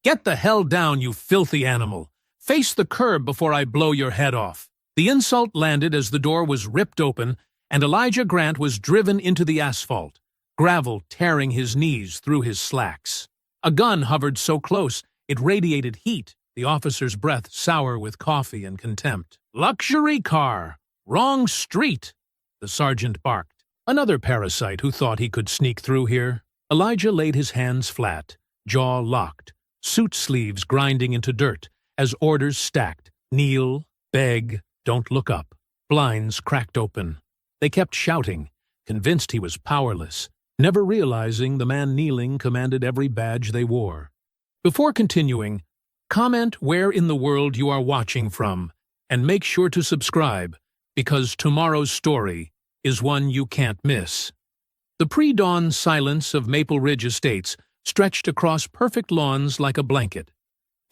"Get the hell down, you filthy animal! Face the curb before I blow your head off." The insult landed as the door was ripped open and Elijah Grant was driven into the asphalt, gravel tearing his knees through his slacks. A gun hovered so close it radiated heat, the officer's breath sour with coffee and contempt. "Luxury car! Wrong street!" the sergeant barked. Another parasite who thought he could sneak through here. Elijah laid his hands flat, jaw locked, suit sleeves grinding into dirt as orders stacked. Kneel, beg, don't look up. Blinds cracked open. They kept shouting, convinced he was powerless, never realizing the man kneeling commanded every badge they wore. Before continuing, comment where in the world you are watching from, and make sure to subscribe, because tomorrow's story is one you can't miss. The pre-dawn silence of Maple Ridge Estates stretched across perfect lawns like a blanket.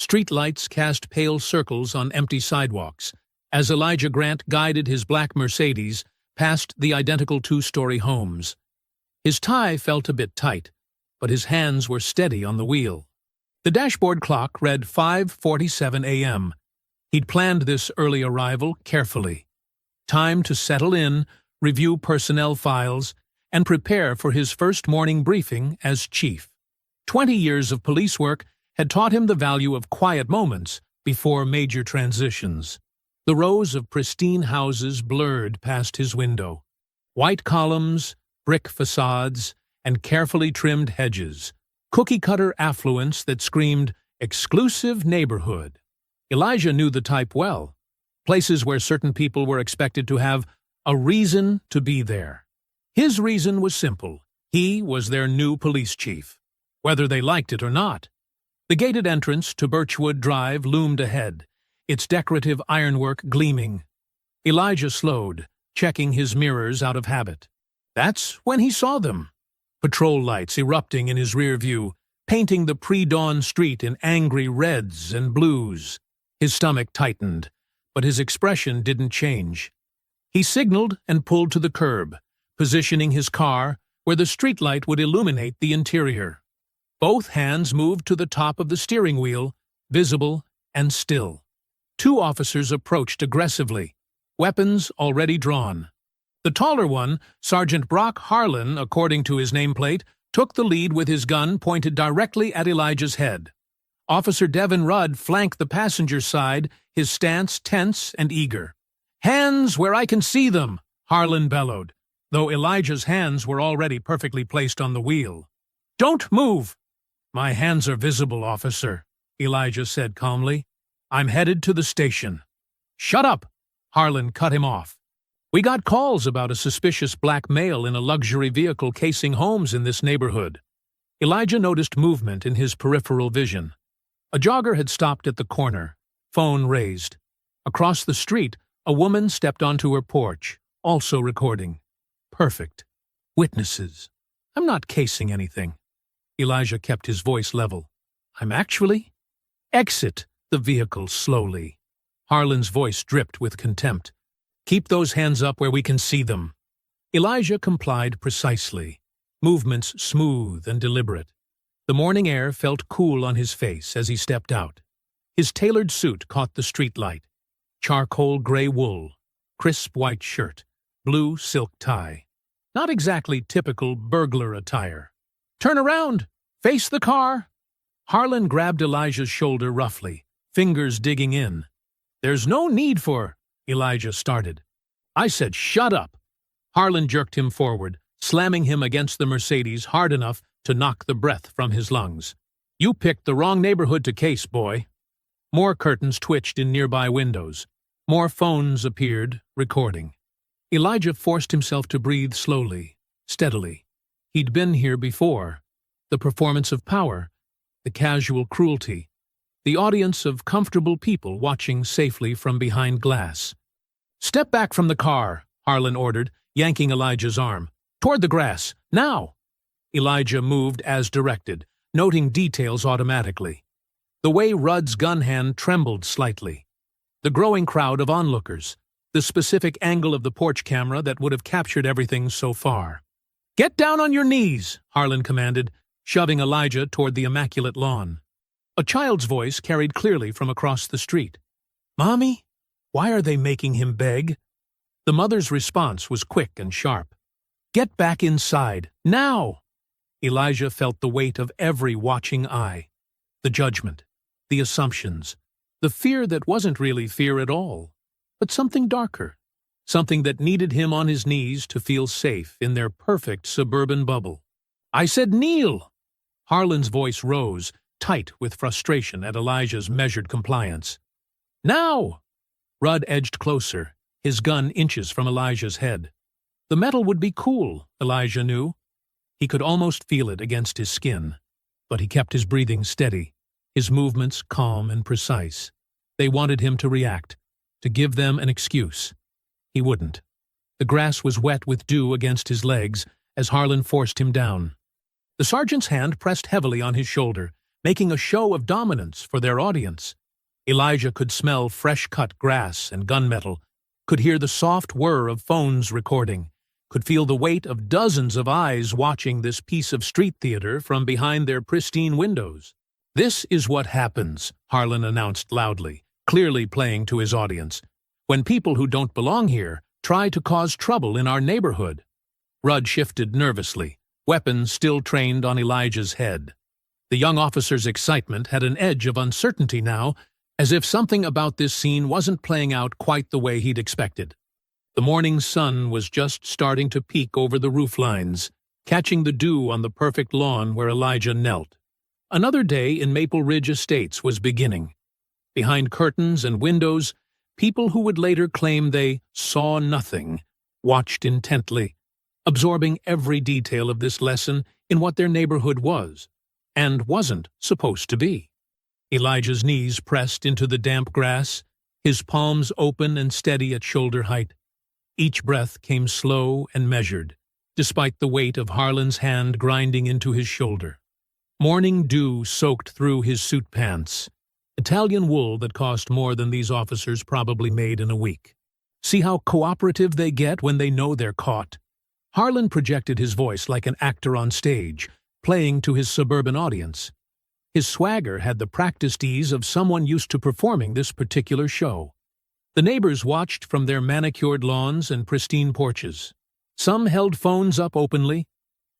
Streetlights cast pale circles on empty sidewalks, as Elijah Grant guided his black Mercedes past the identical two-story homes. His tie felt a bit tight, but his hands were steady on the wheel. The dashboard clock read 5:47 a.m. He'd planned this early arrival carefully. Time to settle in, review personnel files, and prepare for his first morning briefing as chief. 20 years of police work had taught him the value of quiet moments before major transitions. The rows of pristine houses blurred past his window. White columns, brick facades, and carefully trimmed hedges. Cookie-cutter affluence that screamed, exclusive neighborhood. Elijah knew the type well. Places where certain people were expected to have a reason to be there. His reason was simple. He was their new police chief, whether they liked it or not. The gated entrance to Birchwood Drive loomed ahead, its decorative ironwork gleaming. Elijah slowed, checking his mirrors out of habit. That's when he saw them. Patrol lights erupting in his rear view, painting the pre-dawn street in angry reds and blues. His stomach tightened, but his expression didn't change. He signaled and pulled to the curb, positioning his car where the streetlight would illuminate the interior. Both hands moved to the top of the steering wheel, visible and still. Two officers approached aggressively, weapons already drawn. The taller one, Sergeant Brock Harlan, according to his nameplate, took the lead with his gun pointed directly at Elijah's head. Officer Devin Rudd flanked the passenger side, his stance tense and eager. "Hands where I can see them," Harlan bellowed, though Elijah's hands were already perfectly placed on the wheel. "Don't move!" "My hands are visible, officer," Elijah said calmly. "I'm headed to the station." "Shut up!" Harlan cut him off. "We got calls about a suspicious black male in a luxury vehicle casing homes in this neighborhood." Elijah noticed movement in his peripheral vision. A jogger had stopped at the corner, phone raised. Across the street, a woman stepped onto her porch, also recording. Perfect. Witnesses. "I'm not casing anything." Elijah kept his voice level. "I'm actually—" "Exit the vehicle slowly." Harlan's voice dripped with contempt. "Keep those hands up where we can see them." Elijah complied precisely, movements smooth and deliberate. The morning air felt cool on his face as he stepped out. His tailored suit caught the streetlight. Charcoal gray wool, crisp white shirt, blue silk tie. Not exactly typical burglar attire. "Turn around! Face the car!" Harlan grabbed Elijah's shoulder roughly, fingers digging in. "There's no need for—" Elijah started. "I said shut up!" Harlan jerked him forward, slamming him against the Mercedes hard enough to knock the breath from his lungs. "You picked the wrong neighborhood to case, boy." More curtains twitched in nearby windows. More phones appeared, recording. Elijah forced himself to breathe slowly, steadily. He'd been here before. The performance of power, the casual cruelty, the audience of comfortable people watching safely from behind glass. "Step back from the car," Harlan ordered, yanking Elijah's arm. "Toward the grass, now!" Elijah moved as directed, noting details automatically. The way Rudd's gun hand trembled slightly. The growing crowd of onlookers. The specific angle of the porch camera that would have captured everything so far. "Get down on your knees," Harlan commanded, shoving Elijah toward the immaculate lawn. A child's voice carried clearly from across the street. "Mommy, why are they making him beg?" The mother's response was quick and sharp. "Get back inside, now!" Elijah felt the weight of every watching eye. The judgment, the assumptions, the fear that wasn't really fear at all, but something darker, something that needed him on his knees to feel safe in their perfect suburban bubble. "I said kneel!" Harlan's voice rose, tight with frustration at Elijah's measured compliance. "Now!" Rudd edged closer, his gun inches from Elijah's head. The metal would be cool, Elijah knew. He could almost feel it against his skin, but he kept his breathing steady, his movements calm and precise. They wanted him to react, to give them an excuse. He wouldn't. The grass was wet with dew against his legs as Harlan forced him down. The sergeant's hand pressed heavily on his shoulder, making a show of dominance for their audience. Elijah could smell fresh-cut grass and gunmetal, could hear the soft whir of phones recording, could feel the weight of dozens of eyes watching this piece of street theater from behind their pristine windows. "This is what happens," Harlan announced loudly, clearly playing to his audience, "when people who don't belong here try to cause trouble in our neighborhood." Rudd shifted nervously, weapons still trained on Elijah's head. The young officer's excitement had an edge of uncertainty now, as if something about this scene wasn't playing out quite the way he'd expected. The morning sun was just starting to peek over the rooflines, catching the dew on the perfect lawn where Elijah knelt. Another day in Maple Ridge Estates was beginning. Behind curtains and windows, people who would later claim they saw nothing, watched intently, absorbing every detail of this lesson in what their neighborhood was, and wasn't supposed to be. Elijah's knees pressed into the damp grass, his palms open and steady at shoulder height. Each breath came slow and measured, despite the weight of Harlan's hand grinding into his shoulder. Morning dew soaked through his suit pants, Italian wool that cost more than these officers probably made in a week. See how cooperative they get when they know they're caught. Harlan projected his voice like an actor on stage, playing to his suburban audience. His swagger had the practiced ease of someone used to performing this particular show. The neighbors watched from their manicured lawns and pristine porches. Some held phones up openly,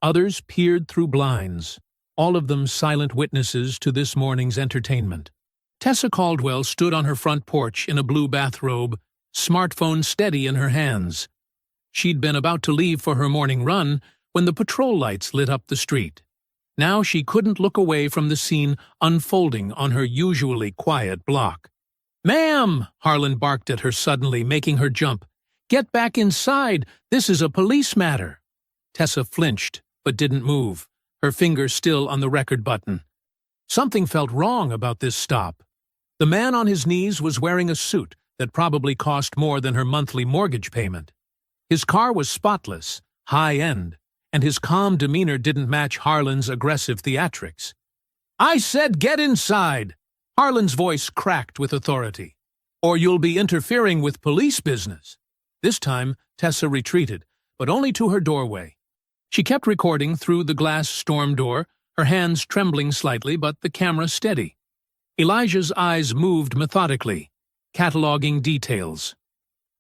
others peered through blinds, all of them silent witnesses to this morning's entertainment. Tessa Caldwell stood on her front porch in a blue bathrobe, smartphone steady in her hands. She'd been about to leave for her morning run when the patrol lights lit up the street. Now she couldn't look away from the scene unfolding on her usually quiet block. "Ma'am!" Harlan barked at her suddenly, making her jump. "Get back inside! This is a police matter!" Tessa flinched, but didn't move, her finger still on the record button. Something felt wrong about this stop. The man on his knees was wearing a suit that probably cost more than her monthly mortgage payment. His car was spotless, high-end, and his calm demeanor didn't match Harlan's aggressive theatrics. "I said get inside!" Harlan's voice cracked with authority. "Or you'll be interfering with police business." This time, Tessa retreated, but only to her doorway. She kept recording through the glass storm door, her hands trembling slightly but the camera steady. Elijah's eyes moved methodically, cataloging details.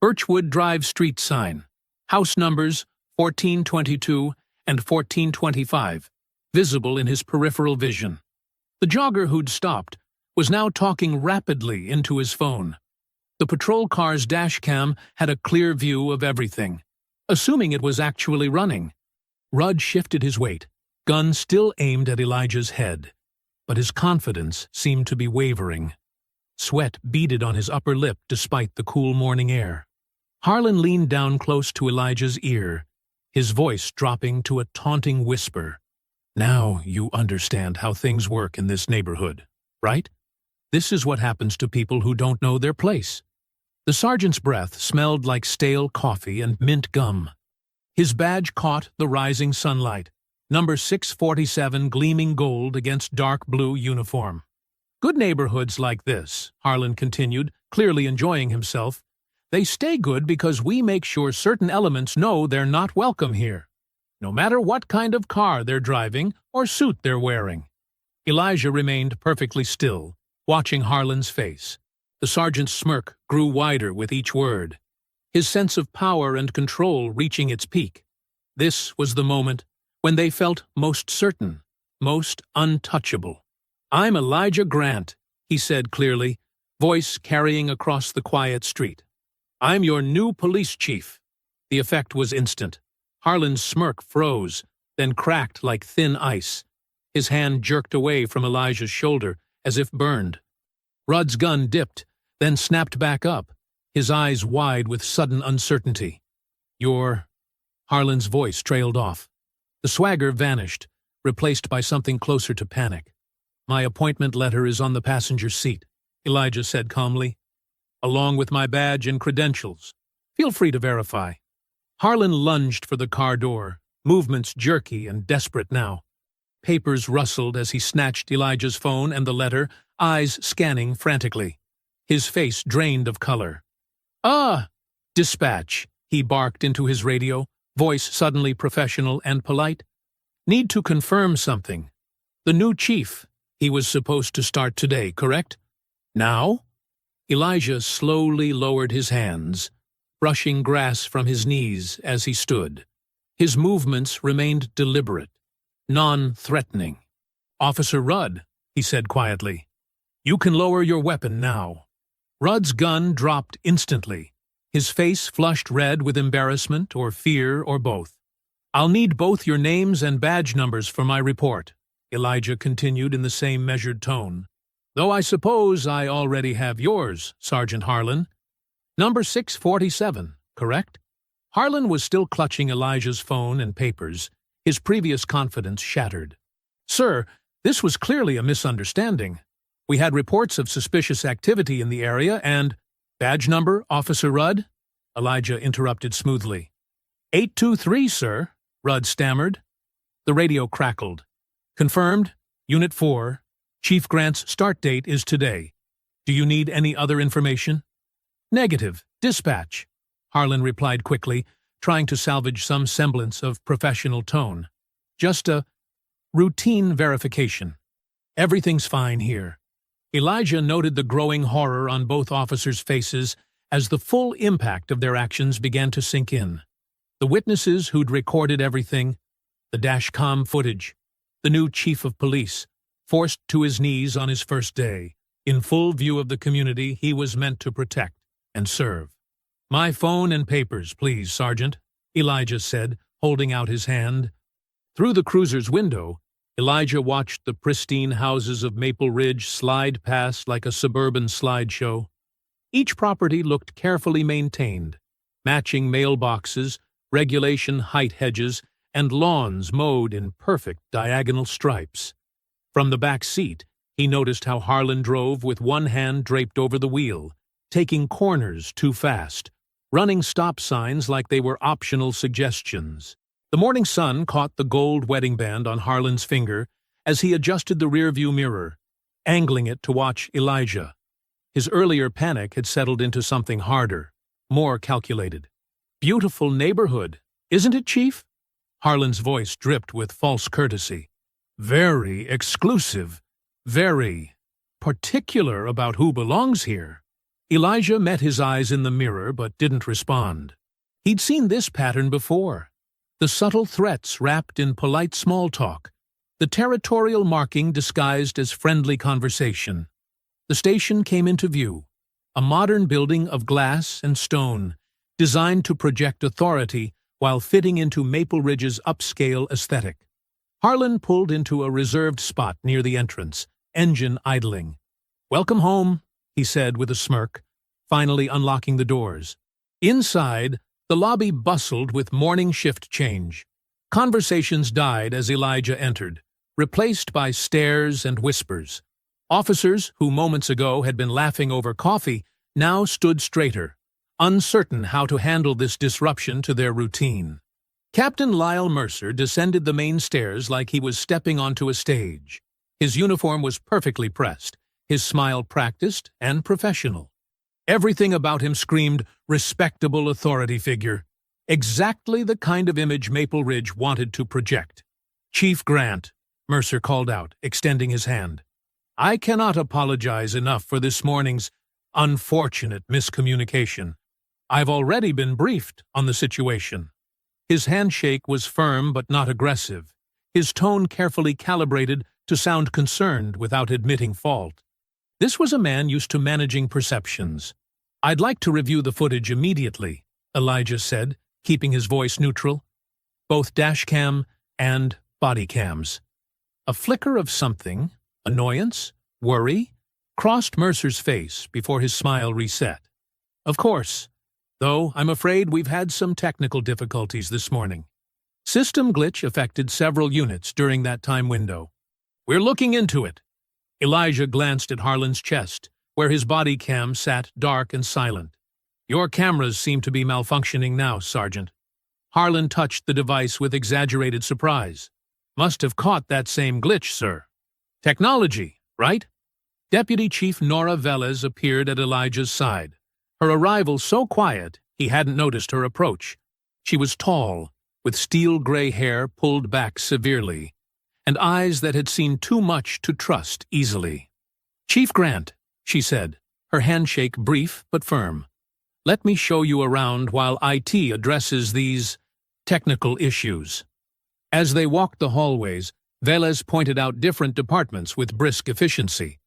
Birchwood Drive street sign, house numbers 1422 and 1425, visible in his peripheral vision. The jogger who'd stopped was now talking rapidly into his phone. The patrol car's dash cam had a clear view of everything, assuming it was actually running. Rudd shifted his weight, gun still aimed at Elijah's head, but his confidence seemed to be wavering. Sweat beaded on his upper lip despite the cool morning air. Harlan leaned down close to Elijah's ear, his voice dropping to a taunting whisper. "Now you understand how things work in this neighborhood, right? This is what happens to people who don't know their place." The sergeant's breath smelled like stale coffee and mint gum. His badge caught the rising sunlight, number 647 gleaming gold against dark blue uniform. "Good neighborhoods like this," Harlan continued, clearly enjoying himself, "they stay good because we make sure certain elements know they're not welcome here, no matter what kind of car they're driving or suit they're wearing. Elijah remained perfectly still, watching Harlan's face. The sergeant's smirk grew wider with each word, his sense of power and control reaching its peak. This was the moment when they felt most certain, most untouchable. "I'm Elijah Grant," he said clearly, voice carrying across the quiet street. "I'm your new police chief." The effect was instant. Harlan's smirk froze, then cracked like thin ice. His hand jerked away from Elijah's shoulder, as if burned. Rudd's gun dipped, then snapped back up, his eyes wide with sudden uncertainty. "You're—" Harlan's voice trailed off. The swagger vanished, replaced by something closer to panic. "My appointment letter is on the passenger seat," Elijah said calmly, "along with my badge and credentials. Feel free to verify." Harlan lunged for the car door, movements jerky and desperate now. Papers rustled as he snatched Elijah's phone and the letter, eyes scanning frantically. His face drained of color. "Ah! Dispatch," he barked into his radio, voice suddenly professional and polite. "Need to confirm something. The new chief, he was supposed to start today, correct? Now?" Elijah slowly lowered his hands, brushing grass from his knees as he stood. His movements remained deliberate, non-threatening. "Officer Rudd," he said quietly, "you can lower your weapon now." Rudd's gun dropped instantly, his face flushed red with embarrassment or fear or both. "I'll need both your names and badge numbers for my report," Elijah continued in the same measured tone. "Though I suppose I already have yours, Sergeant Harlan. Number 647, correct?" Harlan was still clutching Elijah's phone and papers, his previous confidence shattered. "Sir, this was clearly a misunderstanding. We had reports of suspicious activity in the area and—" "Badge number, Officer Rudd?" Elijah interrupted smoothly. 823, sir," Rudd stammered. The radio crackled. "Confirmed, Unit 4. Chief Grant's start date is today. Do you need any other information?" "Negative. Dispatch," Harlan replied quickly, trying to salvage some semblance of professional tone. "Just a routine verification. Everything's fine here." Elijah noted the growing horror on both officers' faces as the full impact of their actions began to sink in. The witnesses who'd recorded everything, the dashcam footage, the new chief of police, forced to his knees on his first day, in full view of the community he was meant to protect and serve. "My phone and papers, please, Sergeant," Elijah said, holding out his hand. Through the cruiser's window, Elijah watched the pristine houses of Maple Ridge slide past like a suburban slideshow. Each property looked carefully maintained, matching mailboxes, regulation height hedges, and lawns mowed in perfect diagonal stripes. From the back seat, he noticed how Harlan drove with one hand draped over the wheel, taking corners too fast, running stop signs like they were optional suggestions. The morning sun caught the gold wedding band on Harlan's finger as he adjusted the rearview mirror, angling it to watch Elijah. His earlier panic had settled into something harder, more calculated. "Beautiful neighborhood, isn't it, Chief?" Harlan's voice dripped with false courtesy. "Very exclusive, very particular about who belongs here." Elijah met his eyes in the mirror but didn't respond. He'd seen this pattern before. The subtle threats wrapped in polite small talk, the territorial marking disguised as friendly conversation. The station came into view, a modern building of glass and stone, designed to project authority while fitting into Maple Ridge's upscale aesthetic. Harlan pulled into a reserved spot near the entrance, engine idling. "Welcome home," he said with a smirk, finally unlocking the doors. Inside, the lobby bustled with morning shift change. Conversations died as Elijah entered, replaced by stares and whispers. Officers who moments ago had been laughing over coffee now stood straighter, uncertain how to handle this disruption to their routine. Captain Lyle Mercer descended the main stairs like he was stepping onto a stage. His uniform was perfectly pressed, his smile practiced and professional. Everything about him screamed respectable authority figure, exactly the kind of image Maple Ridge wanted to project. "Chief Grant," Mercer called out, extending his hand. "I cannot apologize enough for this morning's unfortunate miscommunication. I've already been briefed on the situation." His handshake was firm but not aggressive, his tone carefully calibrated to sound concerned without admitting fault. This was a man used to managing perceptions. "I'd like to review the footage immediately," Elijah said, keeping his voice neutral. "Both dashcam and body cams." A flicker of something, annoyance, worry, crossed Mercer's face before his smile reset. "Of course, though I'm afraid we've had some technical difficulties this morning. System glitch affected several units during that time window. We're looking into it." Elijah glanced at Harlan's chest, where his body cam sat dark and silent. "Your cameras seem to be malfunctioning now, Sergeant." Harlan touched the device with exaggerated surprise. "Must have caught that same glitch, sir. Technology, right?" Deputy Chief Nora Velez appeared at Elijah's side, her arrival so quiet he hadn't noticed her approach. She was tall, with steel-gray hair pulled back severely, and eyes that had seen too much to trust easily. "Chief Grant," she said, her handshake brief but firm. "Let me show you around while IT addresses these technical issues." As they walked the hallways, Velez pointed out different departments with brisk efficiency.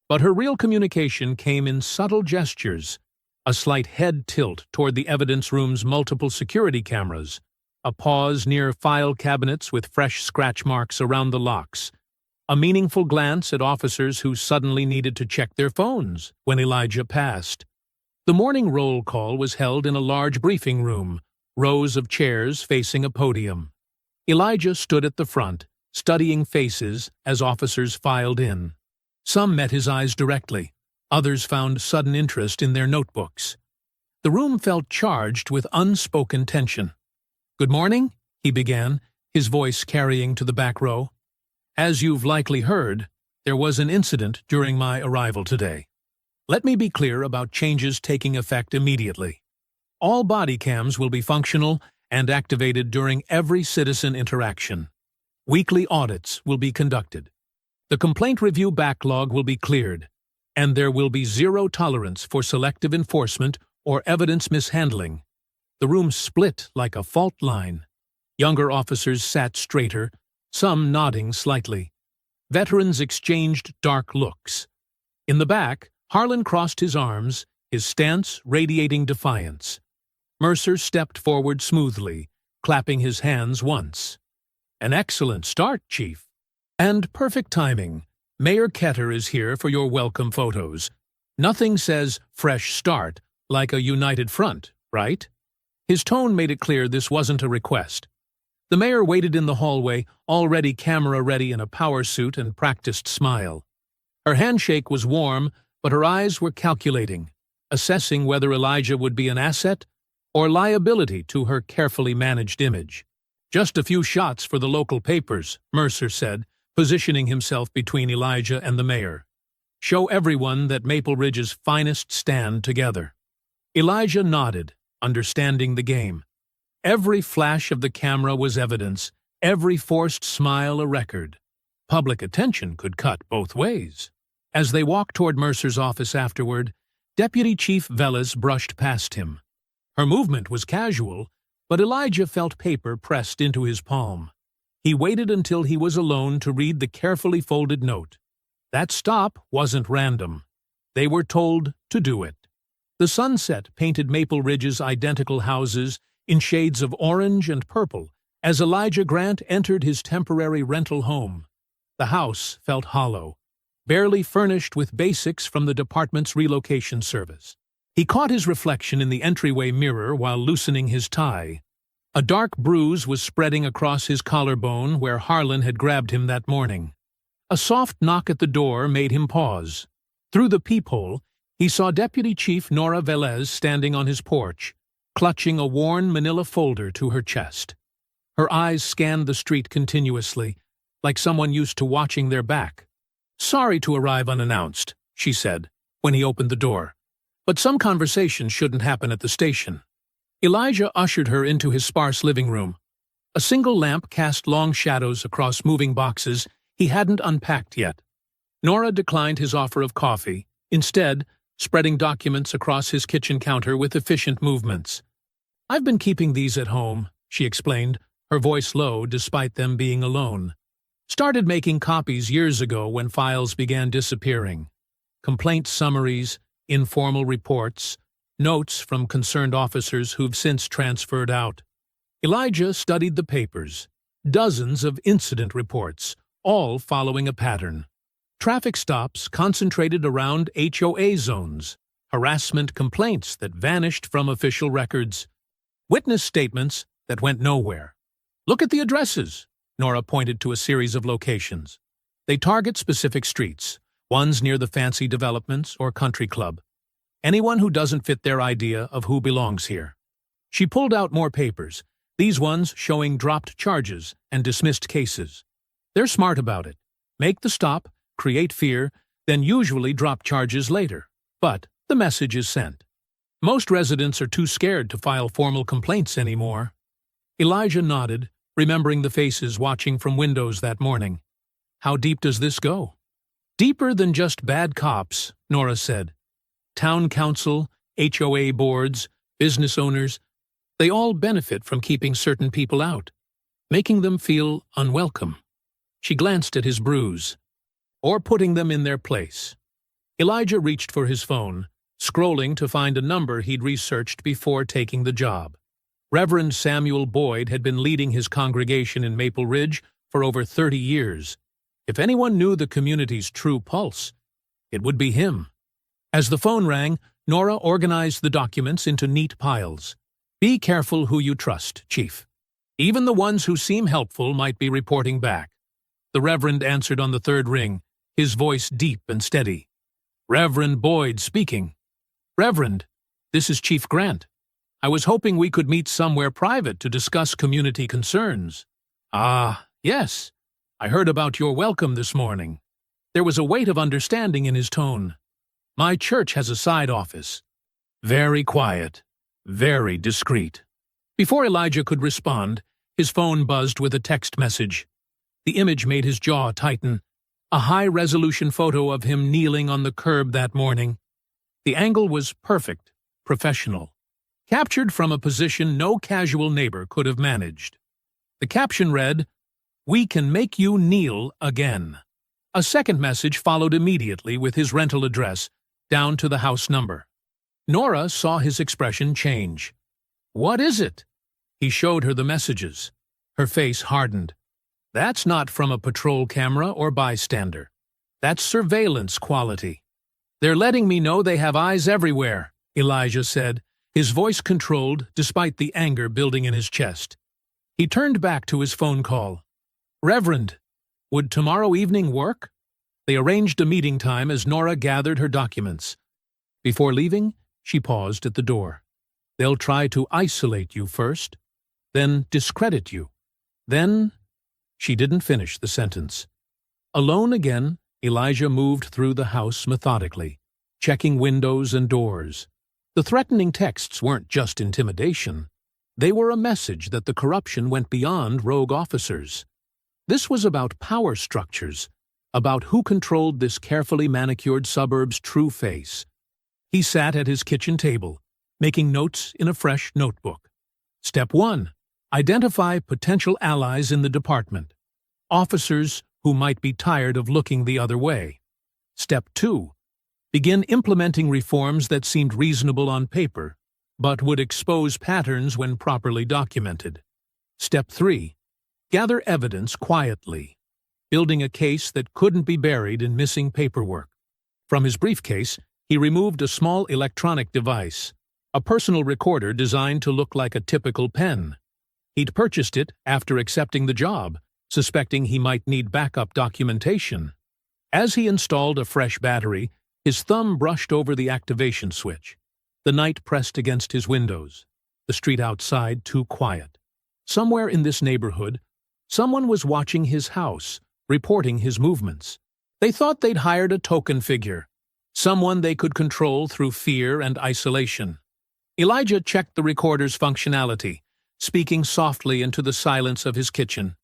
But her real communication came in subtle gestures, a slight head tilt toward the evidence room's multiple security cameras, a pause near file cabinets with fresh scratch marks around the locks, a meaningful glance at officers who suddenly needed to check their phones when Elijah passed. The morning roll call was held in a large briefing room, rows of chairs facing a podium. Elijah stood at the front, studying faces as officers filed in. Some met his eyes directly, others found sudden interest in their notebooks. The room felt charged with unspoken tension. "Good morning," he began, his voice carrying to the back row. "As you've likely heard, there was an incident during my arrival today. Let me be clear about changes taking effect immediately. All body cams will be functional and activated during every citizen interaction. Weekly audits will be conducted. The complaint review backlog will be cleared, and there will be zero tolerance for selective enforcement or evidence mishandling." The room split like a fault line. Younger officers sat straighter, some nodding slightly. Veterans exchanged dark looks. In the back, Harlan crossed his arms, his stance radiating defiance. Mercer stepped forward smoothly, clapping his hands once. "An excellent start, Chief. And perfect timing. Mayor Ketter is here for your welcome photos. Nothing says fresh start like a united front, right?" His tone made it clear this wasn't a request. The mayor waited in the hallway, already camera-ready in a power suit and practiced smile. Her handshake was warm, but her eyes were calculating, assessing whether Elijah would be an asset or liability to her carefully managed image. "Just a few shots for the local papers," Mercer said, positioning himself between Elijah and the mayor. "Show everyone that Maple Ridge's finest stand together." Elijah nodded, understanding the game. Every flash of the camera was evidence, every forced smile a record. Public attention could cut both ways. As they walked toward Mercer's office afterward, Deputy Chief Velez brushed past him. Her movement was casual, but Elijah felt paper pressed into his palm. He waited until he was alone to read the carefully folded note. That stop wasn't random. They were told to do it. The sunset painted Maple Ridge's identical houses in shades of orange and purple as Elijah Grant entered his temporary rental home. The house felt hollow, barely furnished with basics from the department's relocation service. He caught his reflection in the entryway mirror while loosening his tie. A dark bruise was spreading across his collarbone where Harlan had grabbed him that morning. A soft knock at the door made him pause. Through the peephole, he saw Deputy Chief Nora Velez standing on his porch, clutching a worn manila folder to her chest. Her eyes scanned the street continuously, like someone used to watching their back. "Sorry to arrive unannounced," she said, when he opened the door. "But some conversations shouldn't happen at the station." Elijah ushered her into his sparse living room. A single lamp cast long shadows across moving boxes, He hadn't unpacked yet. Nora declined his offer of coffee, instead spreading documents across his kitchen counter with efficient movements. "I've been keeping these at home," she explained, her voice low despite them being alone. "Started making copies years ago when files began disappearing. Complaint summaries, informal reports, notes from concerned officers who've since transferred out." Elijah studied the papers, dozens of incident reports, all following a pattern. Traffic stops concentrated around HOA zones, harassment complaints that vanished from official records, witness statements that went nowhere. "Look at the addresses," Nora pointed to a series of locations. "They target specific streets, ones near the fancy developments or country club. Anyone who doesn't fit their idea of who belongs here." She pulled out more papers, these ones showing dropped charges and dismissed cases. "They're smart about it. Make the stop, create fear, then usually drop charges later. But the message is sent. Most residents are too scared to file formal complaints anymore." Elijah nodded, remembering the faces watching from windows that morning. "How deep does this go?" "Deeper than just bad cops," Nora said. "Town council, HOA boards, business owners, they all benefit from keeping certain people out, making them feel unwelcome." She glanced at his bruise. "Or putting them in their place." Elijah reached for his phone, scrolling to find a number he'd researched before taking the job. Reverend Samuel Boyd had been leading his congregation in Maple Ridge for over 30 years. If anyone knew the community's true pulse, it would be him. As the phone rang, Nora organized the documents into neat piles. "Be careful who you trust, Chief. Even the ones who seem helpful might be reporting back." The Reverend answered on the third ring, his voice deep and steady. "Reverend Boyd speaking." "Reverend, this is Chief Grant. I was hoping we could meet somewhere private to discuss community concerns." "Ah, yes. I heard about your welcome this morning." There was a weight of understanding in his tone. "My church has a side office. Very quiet, very discreet." Before Elijah could respond, his phone buzzed with a text message. The image made his jaw tighten. A high-resolution photo of him kneeling on the curb that morning. The angle was perfect, professional, captured from a position no casual neighbor could have managed. The caption read, "We can make you kneel again." A second message followed immediately with his rental address, down to the house number. Nora saw his expression change. "What is it?" He showed her the messages. Her face hardened. "That's not from a patrol camera or bystander. That's surveillance quality." "They're letting me know they have eyes everywhere," Elijah said, his voice controlled despite the anger building in his chest. He turned back to his phone call. "Reverend, would tomorrow evening work?" They arranged a meeting time as Nora gathered her documents. Before leaving, she paused at the door. "They'll try to isolate you first, then discredit you, then—" She didn't finish the sentence. Alone again, Elijah moved through the house methodically, checking windows and doors. The threatening texts weren't just intimidation. They were a message that the corruption went beyond rogue officers. This was about power structures, about who controlled this carefully manicured suburb's true face. He sat at his kitchen table, making notes in a fresh notebook. Step 1. Identify potential allies in the department. Officers who might be tired of looking the other way. Step 2. Begin implementing reforms that seemed reasonable on paper, but would expose patterns when properly documented. Step 3. Gather evidence quietly, building a case that couldn't be buried in missing paperwork. From his briefcase, he removed a small electronic device, a personal recorder designed to look like a typical pen. He'd purchased it after accepting the job, suspecting he might need backup documentation. As he installed a fresh battery, his thumb brushed over the activation switch. The night pressed against his windows, the street outside too quiet. Somewhere in this neighborhood, someone was watching his house, reporting his movements. They thought they'd hired a token figure, someone they could control through fear and isolation. Elijah checked the recorder's functionality, speaking softly into the silence of his kitchen.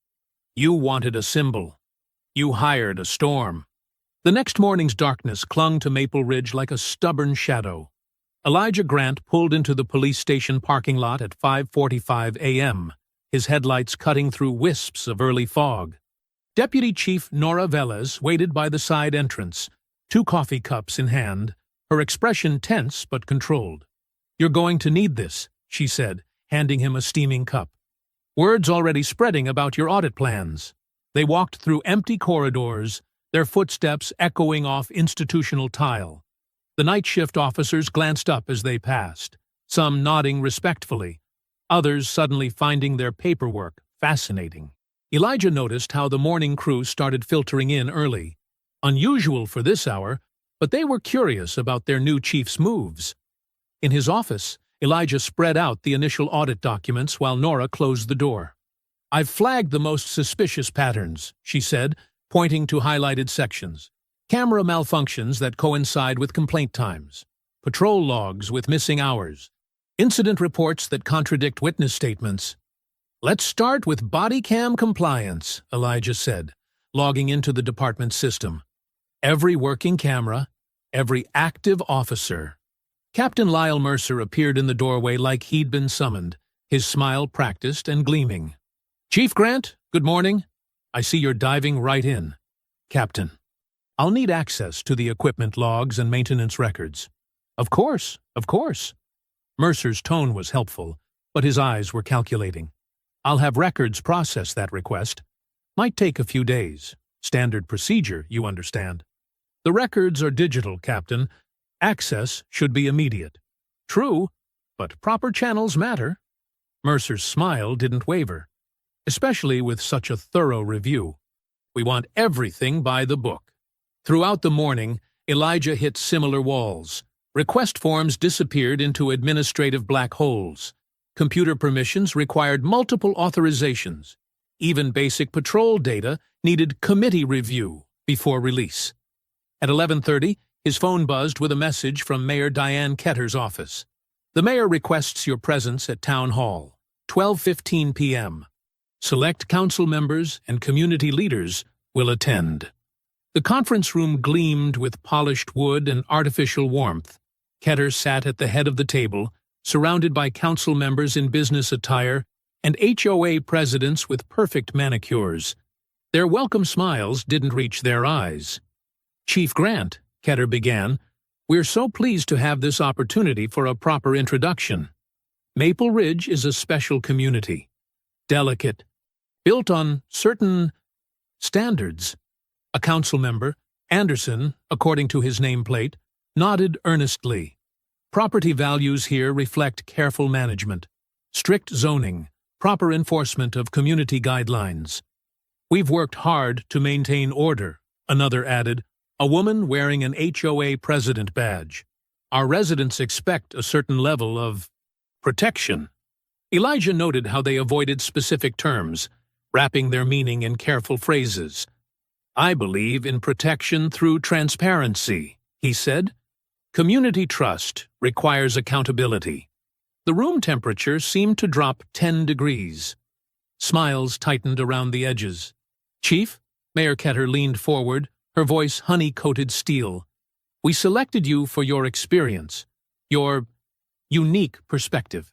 "You wanted a symbol. You hired a storm. The next morning's darkness clung to Maple Ridge like a stubborn shadow. Elijah Grant pulled into the police station parking lot at 5:45 a.m., his headlights cutting through wisps of early fog. Deputy Chief Nora Velez waited by the side entrance, 2 coffee cups in hand, her expression tense but controlled. "You're going to need this," she said, handing him a steaming cup. "Word's already spreading about your audit plans." They walked through empty corridors, their footsteps echoing off institutional tile. The night shift officers glanced up as they passed, some nodding respectfully, others suddenly finding their paperwork fascinating. Elijah noticed how the morning crew started filtering in early. Unusual for this hour, but they were curious about their new chief's moves. In his office, Elijah spread out the initial audit documents while Nora closed the door. "I've flagged the most suspicious patterns," she said, pointing to highlighted sections. "Camera malfunctions that coincide with complaint times, patrol logs with missing hours, incident reports that contradict witness statements." "Let's start with body cam compliance," Elijah said, logging into the department's system. Every working camera, every active officer. Captain Lyle Mercer appeared in the doorway like he'd been summoned, his smile practiced and gleaming. "Chief Grant, good morning. I see you're diving right in." "Captain, I'll need access to the equipment logs and maintenance records." Of course. Mercer's tone was helpful, but his eyes were calculating. "I'll have records process that request. Might take a few days. Standard procedure, you understand." "The records are digital, Captain. Access should be immediate." "True, but proper channels matter." Mercer's smile didn't waver, especially with such a thorough review. "We want everything by the book." Throughout the morning, Elijah hit similar walls. Request forms disappeared into administrative black holes. Computer permissions required multiple authorizations. Even basic patrol data needed committee review before release. At 11:30, his phone buzzed with a message from Mayor Diane Ketter's office. "The mayor requests your presence at Town Hall, 12:15 p.m. Select council members and community leaders will attend." The conference room gleamed with polished wood and artificial warmth. Ketter sat at the head of the table, surrounded by council members in business attire and HOA presidents with perfect manicures. Their welcome smiles didn't reach their eyes. "Chief Grant," Ketter began, "we're so pleased to have this opportunity for a proper introduction. Maple Ridge is a special community. Delicate, built on certain standards." A council member, Anderson, according to his nameplate, nodded earnestly. "Property values here reflect careful management, strict zoning, proper enforcement of community guidelines. We've worked hard to maintain order," another added, a woman wearing an HOA president badge. "Our residents expect a certain level of protection." Elijah noted how they avoided specific terms, wrapping their meaning in careful phrases. "I believe in protection through transparency," he said. "Community trust requires accountability." The room temperature seemed to drop 10 degrees. Smiles tightened around the edges. "Chief," Mayor Ketter leaned forward, her voice honey-coated steel. "We selected you for your experience, your unique perspective.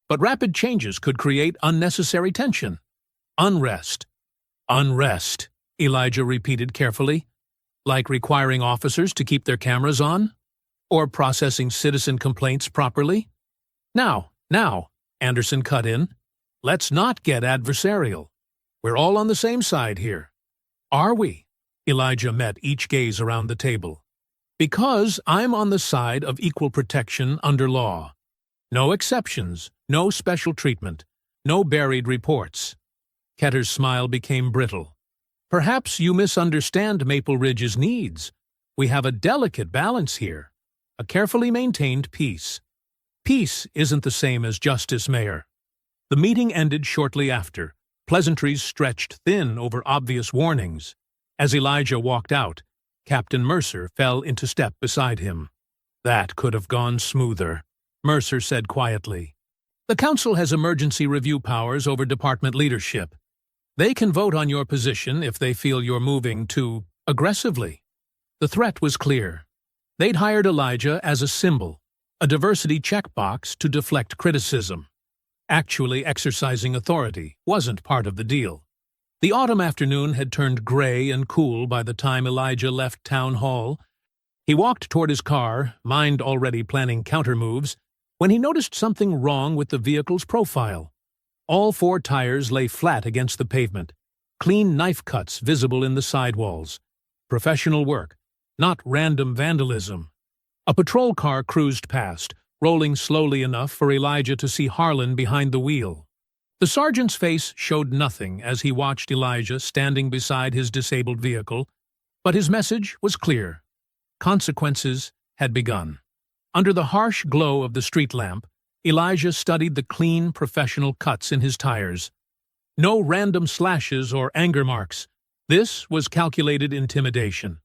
But rapid changes could create unnecessary tension. Unrest." "Unrest," Elijah repeated carefully. "Like requiring officers to keep their cameras on? Or processing citizen complaints properly?" Now, Anderson cut in. "Let's not get adversarial. We're all on the same side here." "Are we?" Elijah met each gaze around the table. "Because I'm on the side of equal protection under law. No exceptions, no special treatment, no buried reports." Ketter's smile became brittle. "Perhaps you misunderstand Maple Ridge's needs. We have a delicate balance here, a carefully maintained peace." "Peace isn't the same as justice, Mayor." The meeting ended shortly after. Pleasantries stretched thin over obvious warnings. As Elijah walked out, Captain Mercer fell into step beside him. "That could have gone smoother," Mercer said quietly. "The council has emergency review powers over department leadership. They can vote on your position if they feel you're moving too aggressively. The threat was clear. They'd hired Elijah as a symbol, a diversity checkbox to deflect criticism. Actually exercising authority wasn't part of the deal. The autumn afternoon had turned gray and cool by the time Elijah left town hall. He walked toward his car, mind already planning countermoves, when he noticed something wrong with the vehicle's profile. All four tires lay flat against the pavement, clean knife cuts visible in the sidewalls. Professional work, not random vandalism. A patrol car cruised past, rolling slowly enough for Elijah to see Harlan behind the wheel. The sergeant's face showed nothing as he watched Elijah standing beside his disabled vehicle, but his message was clear. Consequences had begun. Under the harsh glow of the street lamp, Elijah studied the clean, professional cuts in his tires. No random slashes or anger marks. This was calculated intimidation.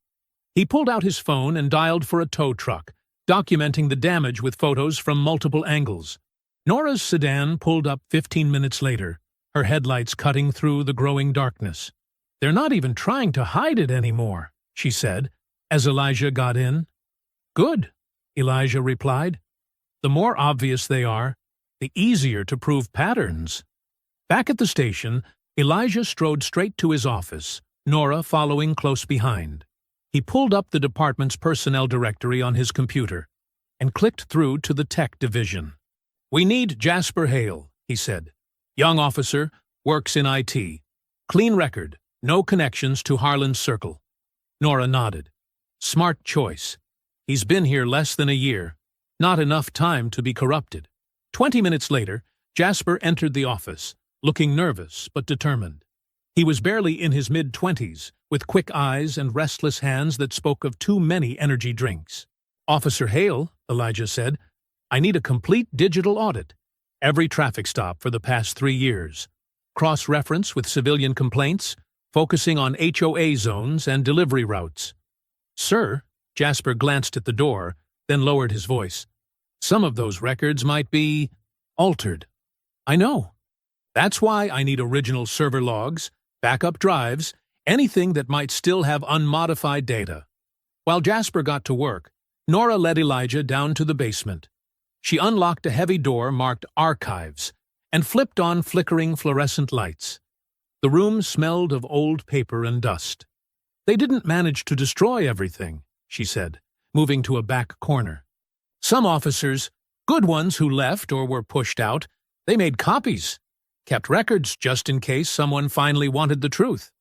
He pulled out his phone and dialed for a tow truck, documenting the damage with photos from multiple angles. Nora's sedan pulled up 15 minutes later, her headlights cutting through the growing darkness. "They're not even trying to hide it anymore," she said, as Elijah got in. "Good," Elijah replied. "The more obvious they are, the easier to prove patterns." Back at the station, Elijah strode straight to his office, Nora following close behind. He pulled up the department's personnel directory on his computer and clicked through to the tech division. "We need Jasper Hale," he said. "Young officer, works in IT. Clean record, no connections to Harlan's circle." Nora nodded. "Smart choice. He's been here less than a year. Not enough time to be corrupted." 20 minutes later, Jasper entered the office, looking nervous but determined. He was barely in his mid-20s, with quick eyes and restless hands that spoke of too many energy drinks. "Officer Hale," Elijah said, "I need a complete digital audit. Every traffic stop for the past 3 years. Cross-reference with civilian complaints, focusing on HOA zones and delivery routes." "Sir," Jasper glanced at the door, then lowered his voice. "Some of those records might be altered." "I know. That's why I need original server logs, backup drives, anything that might still have unmodified data." While Jasper got to work, Nora led Elijah down to the basement. She unlocked a heavy door marked Archives and flipped on flickering fluorescent lights. The room smelled of old paper and dust. "They didn't manage to destroy everything," she said, moving to a back corner. "Some officers, good ones who left or were pushed out, they made copies, kept records just in case someone finally wanted the truth.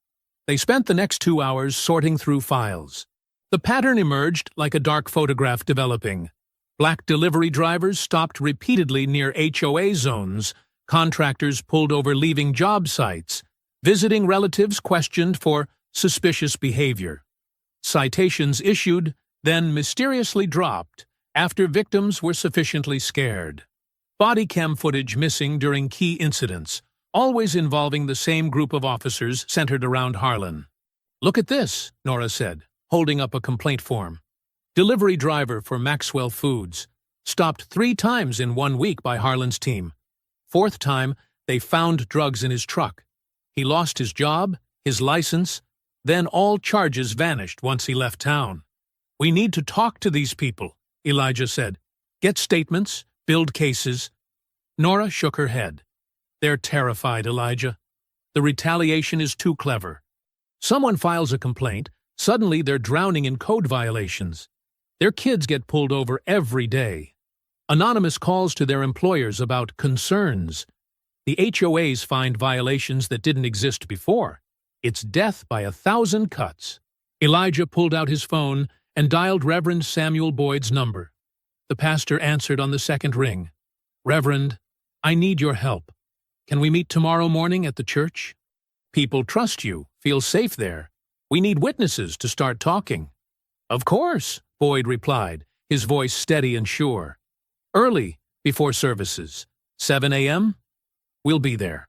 They spent the next 2 hours sorting through files. The pattern emerged like a dark photograph developing. Black delivery drivers stopped repeatedly near HOA zones, contractors pulled over leaving job sites, visiting relatives questioned for suspicious behavior. Citations issued, then mysteriously dropped after victims were sufficiently scared. Body cam footage missing during key incidents, always involving the same group of officers centered around Harlan. "Look at this," Nora said, holding up a complaint form. "Delivery driver for Maxwell Foods. Stopped 3 times in 1 week by Harlan's team. 4th time, they found drugs in his truck. He lost his job, his license, then all charges vanished once he left town. We need to talk to these people," Elijah said. "Get statements, build cases." Nora shook her head. "They're terrified, Elijah. The retaliation is too clever. Someone files a complaint, suddenly they're drowning in code violations. Their kids get pulled over every day. Anonymous calls to their employers about concerns. The HOAs find violations that didn't exist before. It's death by 1,000 cuts." Elijah pulled out his phone and dialed Reverend Samuel Boyd's number. The pastor answered on the 2nd ring. "Reverend, I need your help. Can we meet tomorrow morning at the church? People trust you, feel safe there. We need witnesses to start talking." "Of course," Boyd replied, his voice steady and sure. "Early, before services. 7 a.m.? We'll be there."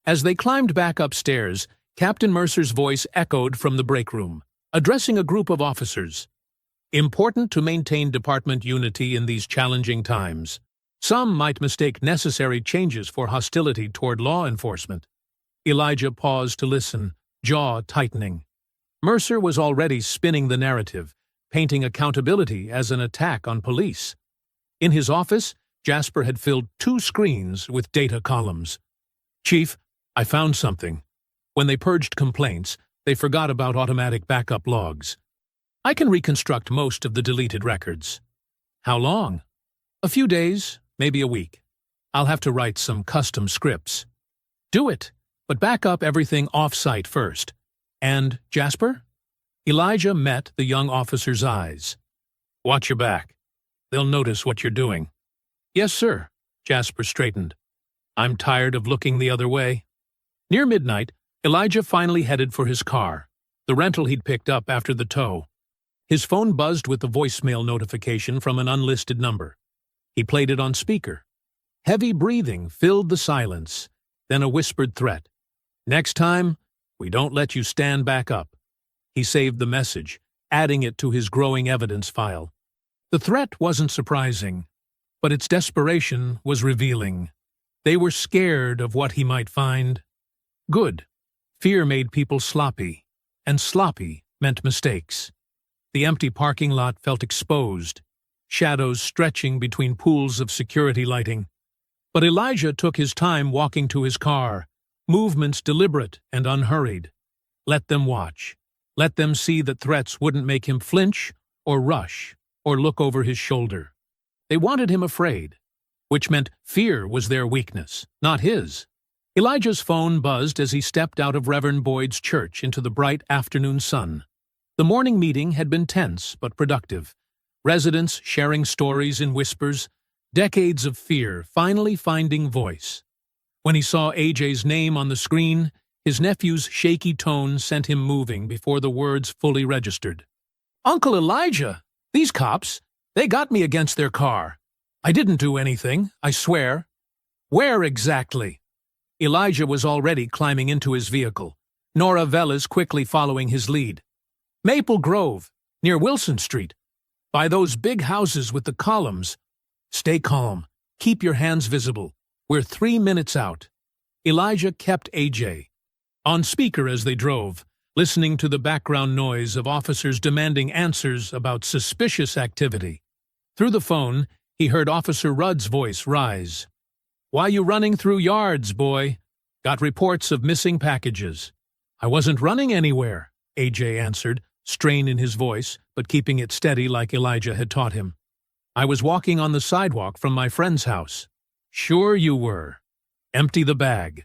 As they climbed back upstairs, Captain Mercer's voice echoed from the break room, addressing a group of officers. "Important to maintain department unity in these challenging times. Some might mistake necessary changes for hostility toward law enforcement. Elijah paused to listen, jaw tightening. Mercer was already spinning the narrative, painting accountability as an attack on police. In his office, Jasper had filled 2 screens with data columns. "Chief, I found something." When they purged complaints, they forgot about automatic backup logs. "I can reconstruct most of the deleted records." "How long?" "A few days, maybe a week. I'll have to write some custom scripts." "Do it, but back up everything off-site first." "And Jasper?" Elijah met the young officer's eyes. "Watch your back. They'll notice what you're doing." "Yes, sir." Jasper straightened. "I'm tired of looking the other way." Near midnight, Elijah finally headed for his car, the rental he'd picked up after the tow. His phone buzzed with the voicemail notification from an unlisted number. He played it on speaker. Heavy breathing filled the silence, then a whispered threat. "Next time, we don't let you stand back up." He saved the message, adding it to his growing evidence file. The threat wasn't surprising, but its desperation was revealing. They were scared of what he might find. Good. Fear made people sloppy, and sloppy meant mistakes. The empty parking lot felt exposed, shadows stretching between pools of security lighting. But Elijah took his time walking to his car, movements deliberate and unhurried. Let them watch. Let them see that threats wouldn't make him flinch or rush or look over his shoulder. They wanted him afraid, which meant fear was their weakness, not his. Elijah's phone buzzed as he stepped out of Reverend Boyd's church into the bright afternoon sun. The morning meeting had been tense but productive. Residents sharing stories in whispers, decades of fear finally finding voice. When he saw AJ's name on the screen, his nephew's shaky tone sent him moving before the words fully registered. "Uncle Elijah, these cops, they got me against their car. I didn't do anything, I swear." "Where exactly?" Elijah was already climbing into his vehicle, Nora Velas quickly following his lead. "Maple Grove, near Wilson Street. By those big houses with the columns." "Stay calm. Keep your hands visible. We're 3 minutes out." Elijah kept AJ on speaker as they drove, listening to the background noise of officers demanding answers about suspicious activity. Through the phone, he heard Officer Rudd's voice rise. "Why you running through yards, boy? Got reports of missing packages." "I wasn't running anywhere," AJ answered, strain in his voice, but keeping it steady like Elijah had taught him. "I was walking on the sidewalk from my friend's house." "Sure you were. Empty the bag."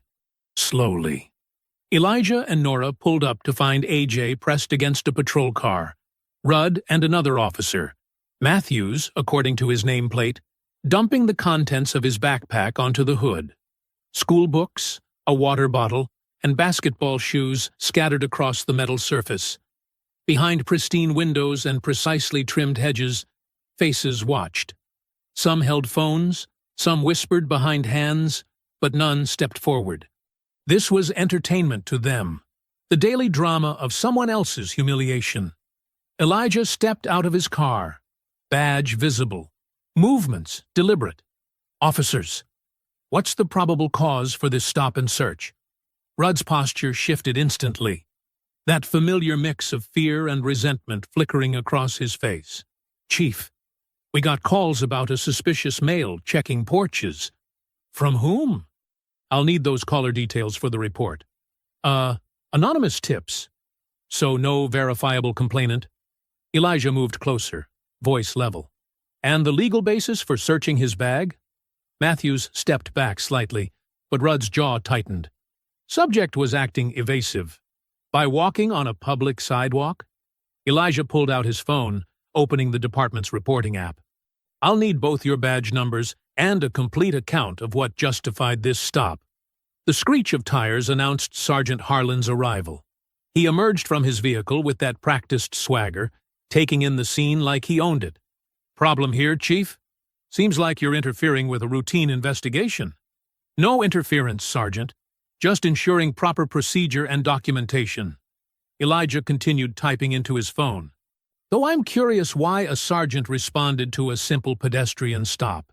Slowly. Elijah and Nora pulled up to find AJ pressed against a patrol car. Rudd and another officer, Matthews, according to his nameplate, dumping the contents of his backpack onto the hood. School books, a water bottle, and basketball shoes scattered across the metal surface. Behind pristine windows and precisely trimmed hedges, faces watched. Some held phones, some whispered behind hands, but none stepped forward. This was entertainment to them, the daily drama of someone else's humiliation. Elijah stepped out of his car, badge visible, movements deliberate. "Officers, what's the probable cause for this stop and search?" Rudd's posture shifted instantly, that familiar mix of fear and resentment flickering across his face. "Chief, we got calls about a suspicious male checking porches." "From whom?" "I'll need those caller details for the report." Anonymous tips." "So no verifiable complainant?" Elijah moved closer, voice level. "And the legal basis for searching his bag?" Matthews stepped back slightly, but Rudd's jaw tightened. Subject was acting evasive. "By walking on a public sidewalk?" Elijah pulled out his phone, opening the department's reporting app. "I'll need both your badge numbers and a complete account of what justified this stop." The screech of tires announced Sergeant Harlan's arrival. He emerged from his vehicle with that practiced swagger, taking in the scene like he owned it. "Problem here, Chief? Seems like you're interfering with a routine investigation." "No interference, Sergeant. Just ensuring proper procedure and documentation." Elijah continued typing into his phone. "Though I'm curious why a sergeant responded to a simple pedestrian stop.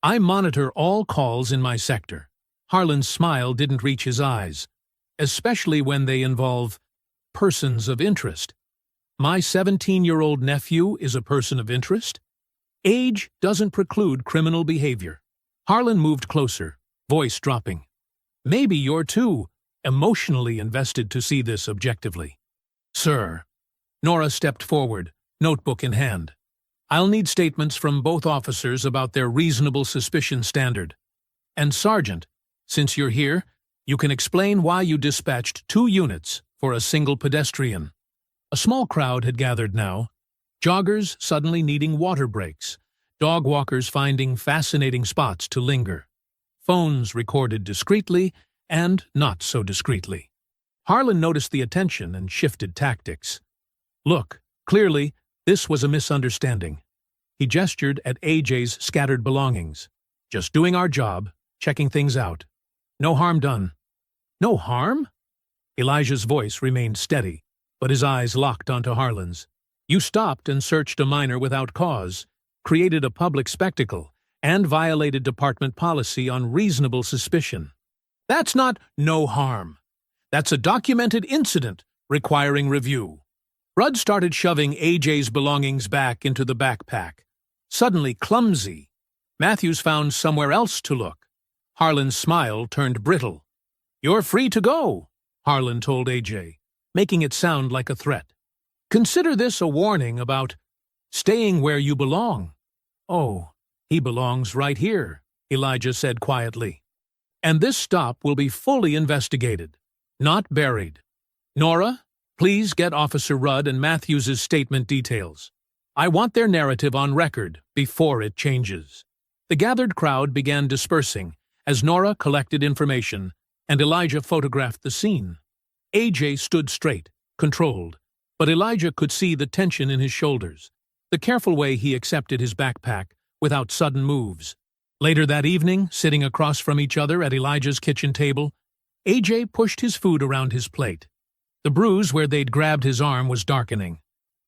I monitor all calls in my sector." Harlan's smile didn't reach his eyes. especially when they involve persons of interest. My 17-year-old nephew is a person of interest? Age doesn't preclude criminal behavior. Harlan moved closer, voice dropping. Maybe you're too emotionally invested to see this objectively. Sir. Nora stepped forward, notebook in hand. I'll need statements from both officers about their reasonable suspicion standard. And Sergeant, since you're here, you can explain why you dispatched 2 units for a single pedestrian. A small crowd had gathered now, joggers suddenly needing water breaks, dog walkers finding fascinating spots to linger. Phones recorded discreetly and not so discreetly. Harlan noticed the attention and shifted tactics. Look, clearly, this was a misunderstanding. He gestured at AJ's scattered belongings. Just doing our job, checking things out. No harm done. No harm? Elijah's voice remained steady, but his eyes locked onto Harlan's. You stopped and searched a minor without cause, created a public spectacle, and violated department policy on reasonable suspicion. That's not no harm. That's a documented incident requiring review. Rudd started shoving AJ's belongings back into the backpack. Suddenly clumsy, Matthews found somewhere else to look. Harlan's smile turned brittle. You're free to go, Harlan told AJ, making it sound like a threat. Consider this a warning about staying where you belong. Oh, he belongs right here, Elijah said quietly. And this stop will be fully investigated, not buried. Nora, please get Officer Rudd and Matthews's statement details. I want their narrative on record before it changes. The gathered crowd began dispersing as Nora collected information and Elijah photographed the scene. AJ stood straight, controlled, but Elijah could see the tension in his shoulders, the careful way he accepted his backpack without sudden moves. Later that evening, sitting across from each other at Elijah's kitchen table, AJ pushed his food around his plate. The bruise where they'd grabbed his arm was darkening.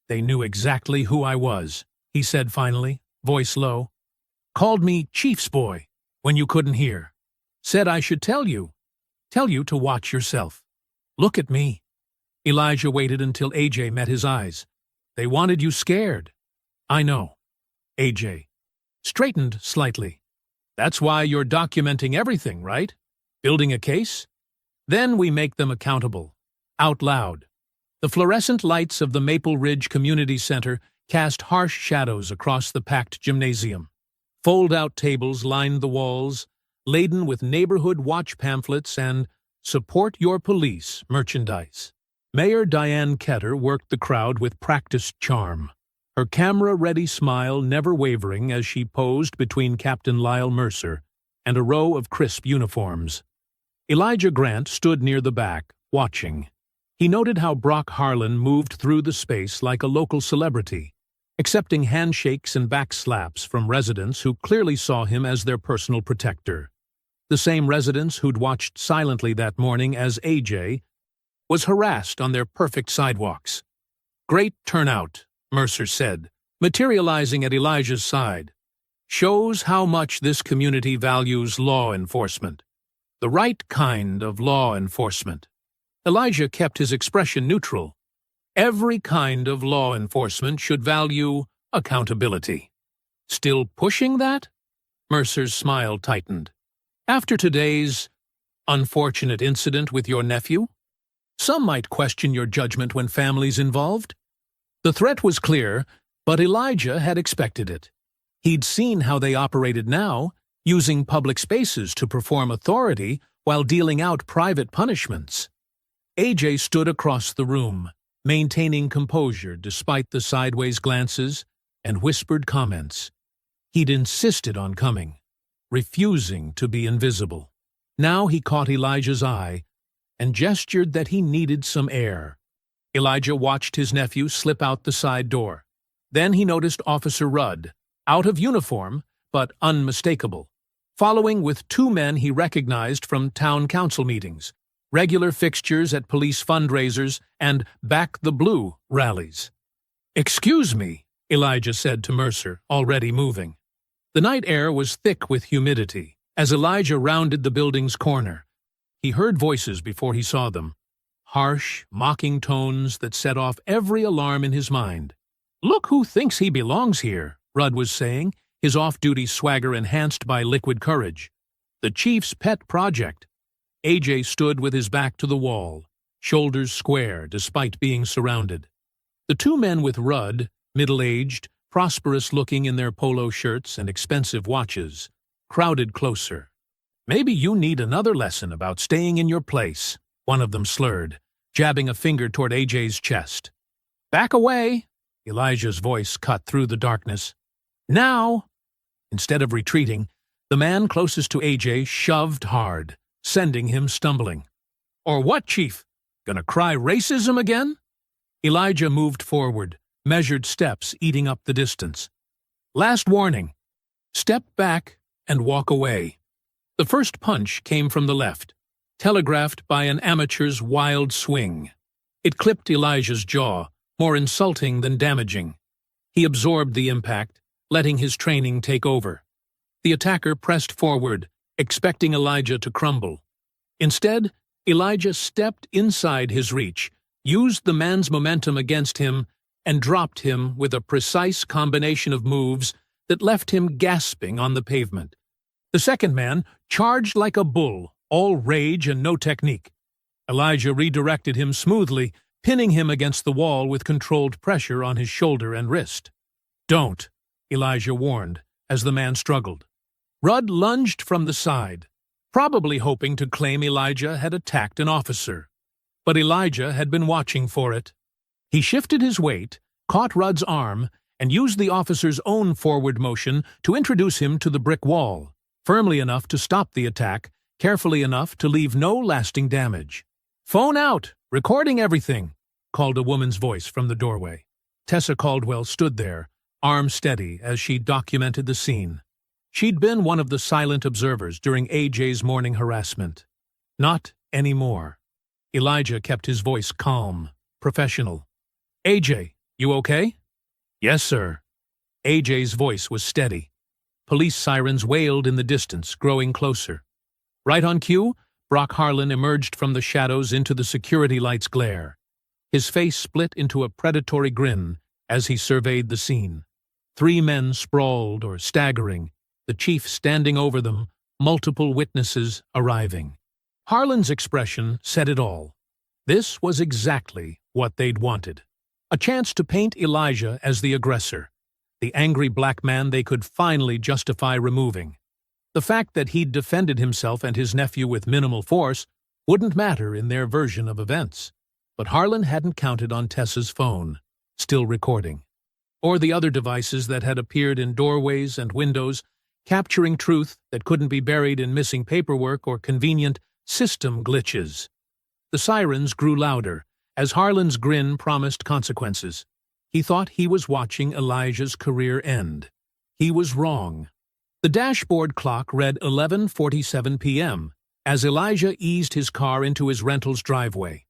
They knew exactly who I was, he said finally, voice low. Called me Chief's boy when you couldn't hear. Said I should tell you to watch yourself. Look at me. Elijah waited until AJ met his eyes. They wanted you scared. I know. AJ straightened slightly. That's why you're documenting everything, right? Building a case? Then we make them accountable. Out loud. The fluorescent lights of the Maple Ridge Community Center cast harsh shadows across the packed gymnasium. Fold-out tables lined the walls, laden with neighborhood watch pamphlets and Support Your Police merchandise. Mayor Diane Ketter worked the crowd with practiced charm, her camera-ready smile never wavering as she posed between Captain Lyle Mercer and a row of crisp uniforms. Elijah Grant stood near the back, watching. He noted how Brock Harlan moved through the space like a local celebrity, accepting handshakes and backslaps from residents who clearly saw him as their personal protector. The same residents who'd watched silently that morning as AJ was harassed on their perfect sidewalks. Great turnout, Mercer said, materializing at Elijah's side. Shows how much this community values law enforcement. The right kind of law enforcement. Elijah kept his expression neutral. Every kind of law enforcement should value accountability. Still pushing that? Mercer's smile tightened. After today's unfortunate incident with your nephew? Some might question your judgment when family's involved. The threat was clear, but Elijah had expected it. He'd seen how they operated now, using public spaces to perform authority while dealing out private punishments. AJ stood across the room, maintaining composure despite the sideways glances and whispered comments. He'd insisted on coming, refusing to be invisible. Now he caught Elijah's eye and gestured that he needed some air. Elijah watched his nephew slip out the side door. Then he noticed Officer Rudd, out of uniform but unmistakable, following with 2 men he recognized from town council meetings, regular fixtures at police fundraisers and Back the Blue rallies. Excuse me, Elijah said to Mercer, already moving. The night air was thick with humidity as Elijah rounded the building's corner. He heard voices before he saw them. Harsh, mocking tones that set off every alarm in his mind. "Look who thinks he belongs here," Rudd was saying, his off-duty swagger enhanced by liquid courage. "The chief's pet project." AJ stood with his back to the wall, shoulders square despite being surrounded. The two men with Rudd, middle-aged, prosperous-looking in their polo shirts and expensive watches, crowded closer. "Maybe you need another lesson about staying in your place," one of them slurred, jabbing a finger toward AJ's chest. "Back away!" Elijah's voice cut through the darkness. "Now!" Instead of retreating, the man closest to AJ shoved hard, sending him stumbling. "Or what, Chief? Gonna cry racism again?" Elijah moved forward, measured steps eating up the distance. "Last warning. Step back and walk away." The first punch came from the left, telegraphed by an amateur's wild swing. It clipped Elijah's jaw, more insulting than damaging. He absorbed the impact, letting his training take over. The attacker pressed forward, expecting Elijah to crumble. Instead, Elijah stepped inside his reach, used the man's momentum against him, and dropped him with a precise combination of moves that left him gasping on the pavement. The second man charged like a bull, all rage and no technique. Elijah redirected him smoothly, pinning him against the wall with controlled pressure on his shoulder and wrist. "Don't," Elijah warned, as the man struggled. Rudd lunged from the side, probably hoping to claim Elijah had attacked an officer. But Elijah had been watching for it. He shifted his weight, caught Rudd's arm, and used the officer's own forward motion to introduce him to the brick wall, firmly enough to stop the attack, carefully enough to leave no lasting damage. "Phone out! Recording everything!" called a woman's voice from the doorway. Tessa Caldwell stood there, arm steady as she documented the scene. She'd been one of the silent observers during AJ's morning harassment. Not anymore. Elijah kept his voice calm, professional. "AJ, you okay?" "Yes, sir." AJ's voice was steady. Police sirens wailed in the distance, growing closer. Right on cue, Brock Harlan emerged from the shadows into the security light's glare. His face split into a predatory grin as he surveyed the scene. 3 men sprawled or staggering, the chief standing over them, multiple witnesses arriving. Harlan's expression said it all. This was exactly what they'd wanted. A chance to paint Elijah as the aggressor, the angry black man they could finally justify removing. The fact that he'd defended himself and his nephew with minimal force wouldn't matter in their version of events. But Harlan hadn't counted on Tessa's phone, still recording, or the other devices that had appeared in doorways and windows, capturing truth that couldn't be buried in missing paperwork or convenient system glitches. The sirens grew louder, as Harlan's grin promised consequences. He thought he was watching Elijah's career end. He was wrong. The dashboard clock read 11:47 p.m. as Elijah eased his car into his rental's driveway.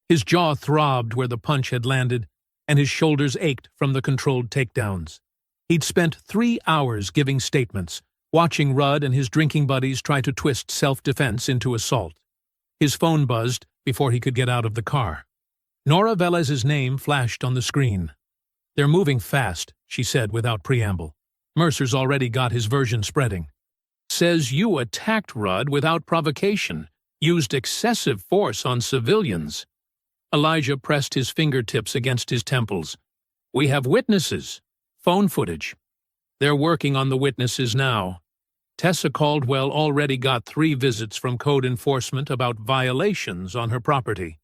His jaw throbbed where the punch had landed, and his shoulders ached from the controlled takedowns. He'd spent 3 hours giving statements, watching Rudd and his drinking buddies try to twist self-defense into assault. His phone buzzed before he could get out of the car. Nora Velez's name flashed on the screen. "They're moving fast," she said without preamble. "Mercer's already got his version spreading. Says you attacked Rudd without provocation, used excessive force on civilians." Elijah pressed his fingertips against his temples. "We have witnesses. Phone footage. They're working on the witnesses now. Tessa Caldwell already got 3 visits from code enforcement about violations on her property.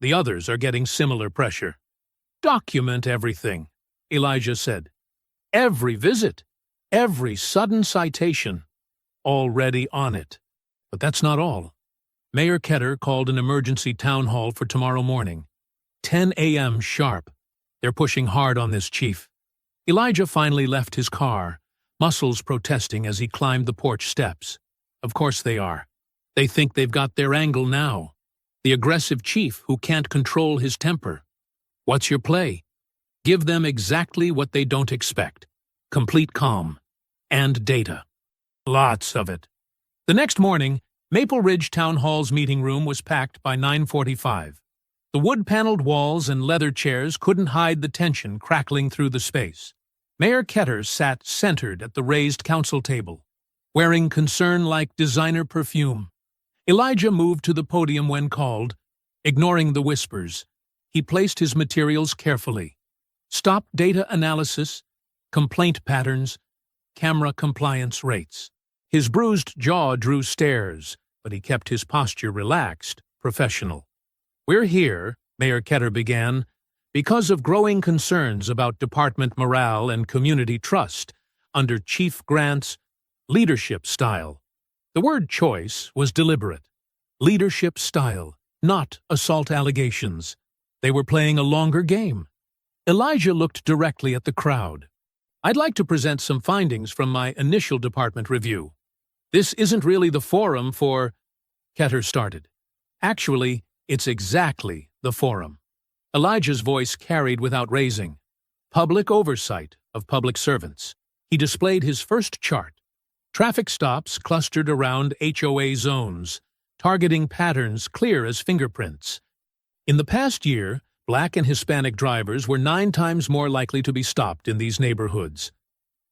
The others are getting similar pressure." "Document everything," Elijah said. "Every visit, every sudden citation. Already on it." But that's not all. Mayor Ketter called an emergency town hall for tomorrow morning. 10 a.m. sharp. They're pushing hard on this, Chief. Elijah finally left his car, muscles protesting as he climbed the porch steps. Of course they are. They think they've got their angle now. The aggressive chief who can't control his temper. What's your play? Give them exactly what they don't expect. Complete calm. And data. Lots of it. The next morning, Maple Ridge Town Hall's meeting room was packed by 9:45. The wood-paneled walls and leather chairs couldn't hide the tension crackling through the space. Mayor Ketter sat centered at the raised council table, wearing concern-like designer perfume. Elijah moved to the podium when called. Ignoring the whispers, he placed his materials carefully. Stop data analysis, complaint patterns, camera compliance rates. His bruised jaw drew stares, but he kept his posture relaxed, professional. "We're here," Mayor Ketter began, "because of growing concerns about department morale and community trust under Chief Grant's leadership style." The word choice was deliberate. Leadership style, not assault allegations. They were playing a longer game. Elijah looked directly at the crowd. "I'd like to present some findings from my initial department review. This isn't really the forum for—" Ketter started. "Actually, it's exactly the forum." Elijah's voice carried without raising. Public oversight of public servants. He displayed his first chart. Traffic stops clustered around HOA zones, targeting patterns clear as fingerprints. In the past year, Black and Hispanic drivers were 9 times more likely to be stopped in these neighborhoods.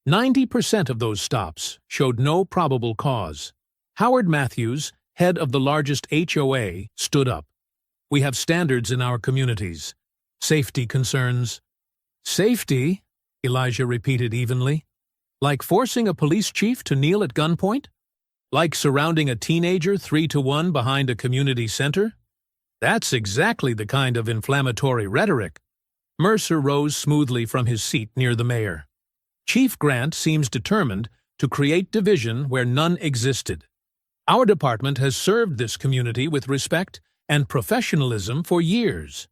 90% of those stops showed no probable cause. Howard Matthews, head of the largest HOA, stood up. "We have standards in our communities. Safety concerns." "Safety?" Elijah repeated evenly. "Like forcing a police chief to kneel at gunpoint? Like surrounding a teenager 3-to-1 behind a community center? That's exactly the kind of inflammatory rhetoric." Mercer rose smoothly from his seat near the mayor. "Chief Grant seems determined to create division where none existed. Our department has served this community with respect and professionalism for years."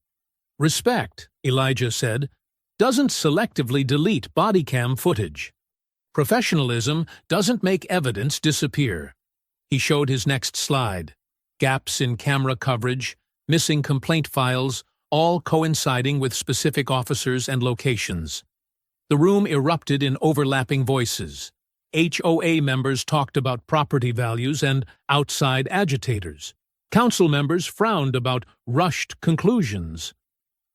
"Respect," Elijah said, "doesn't selectively delete body cam footage. Professionalism doesn't make evidence disappear." He showed his next slide. Gaps in camera coverage, missing complaint files, all coinciding with specific officers and locations. The room erupted in overlapping voices. HOA members talked about property values and outside agitators. Council members frowned about rushed conclusions.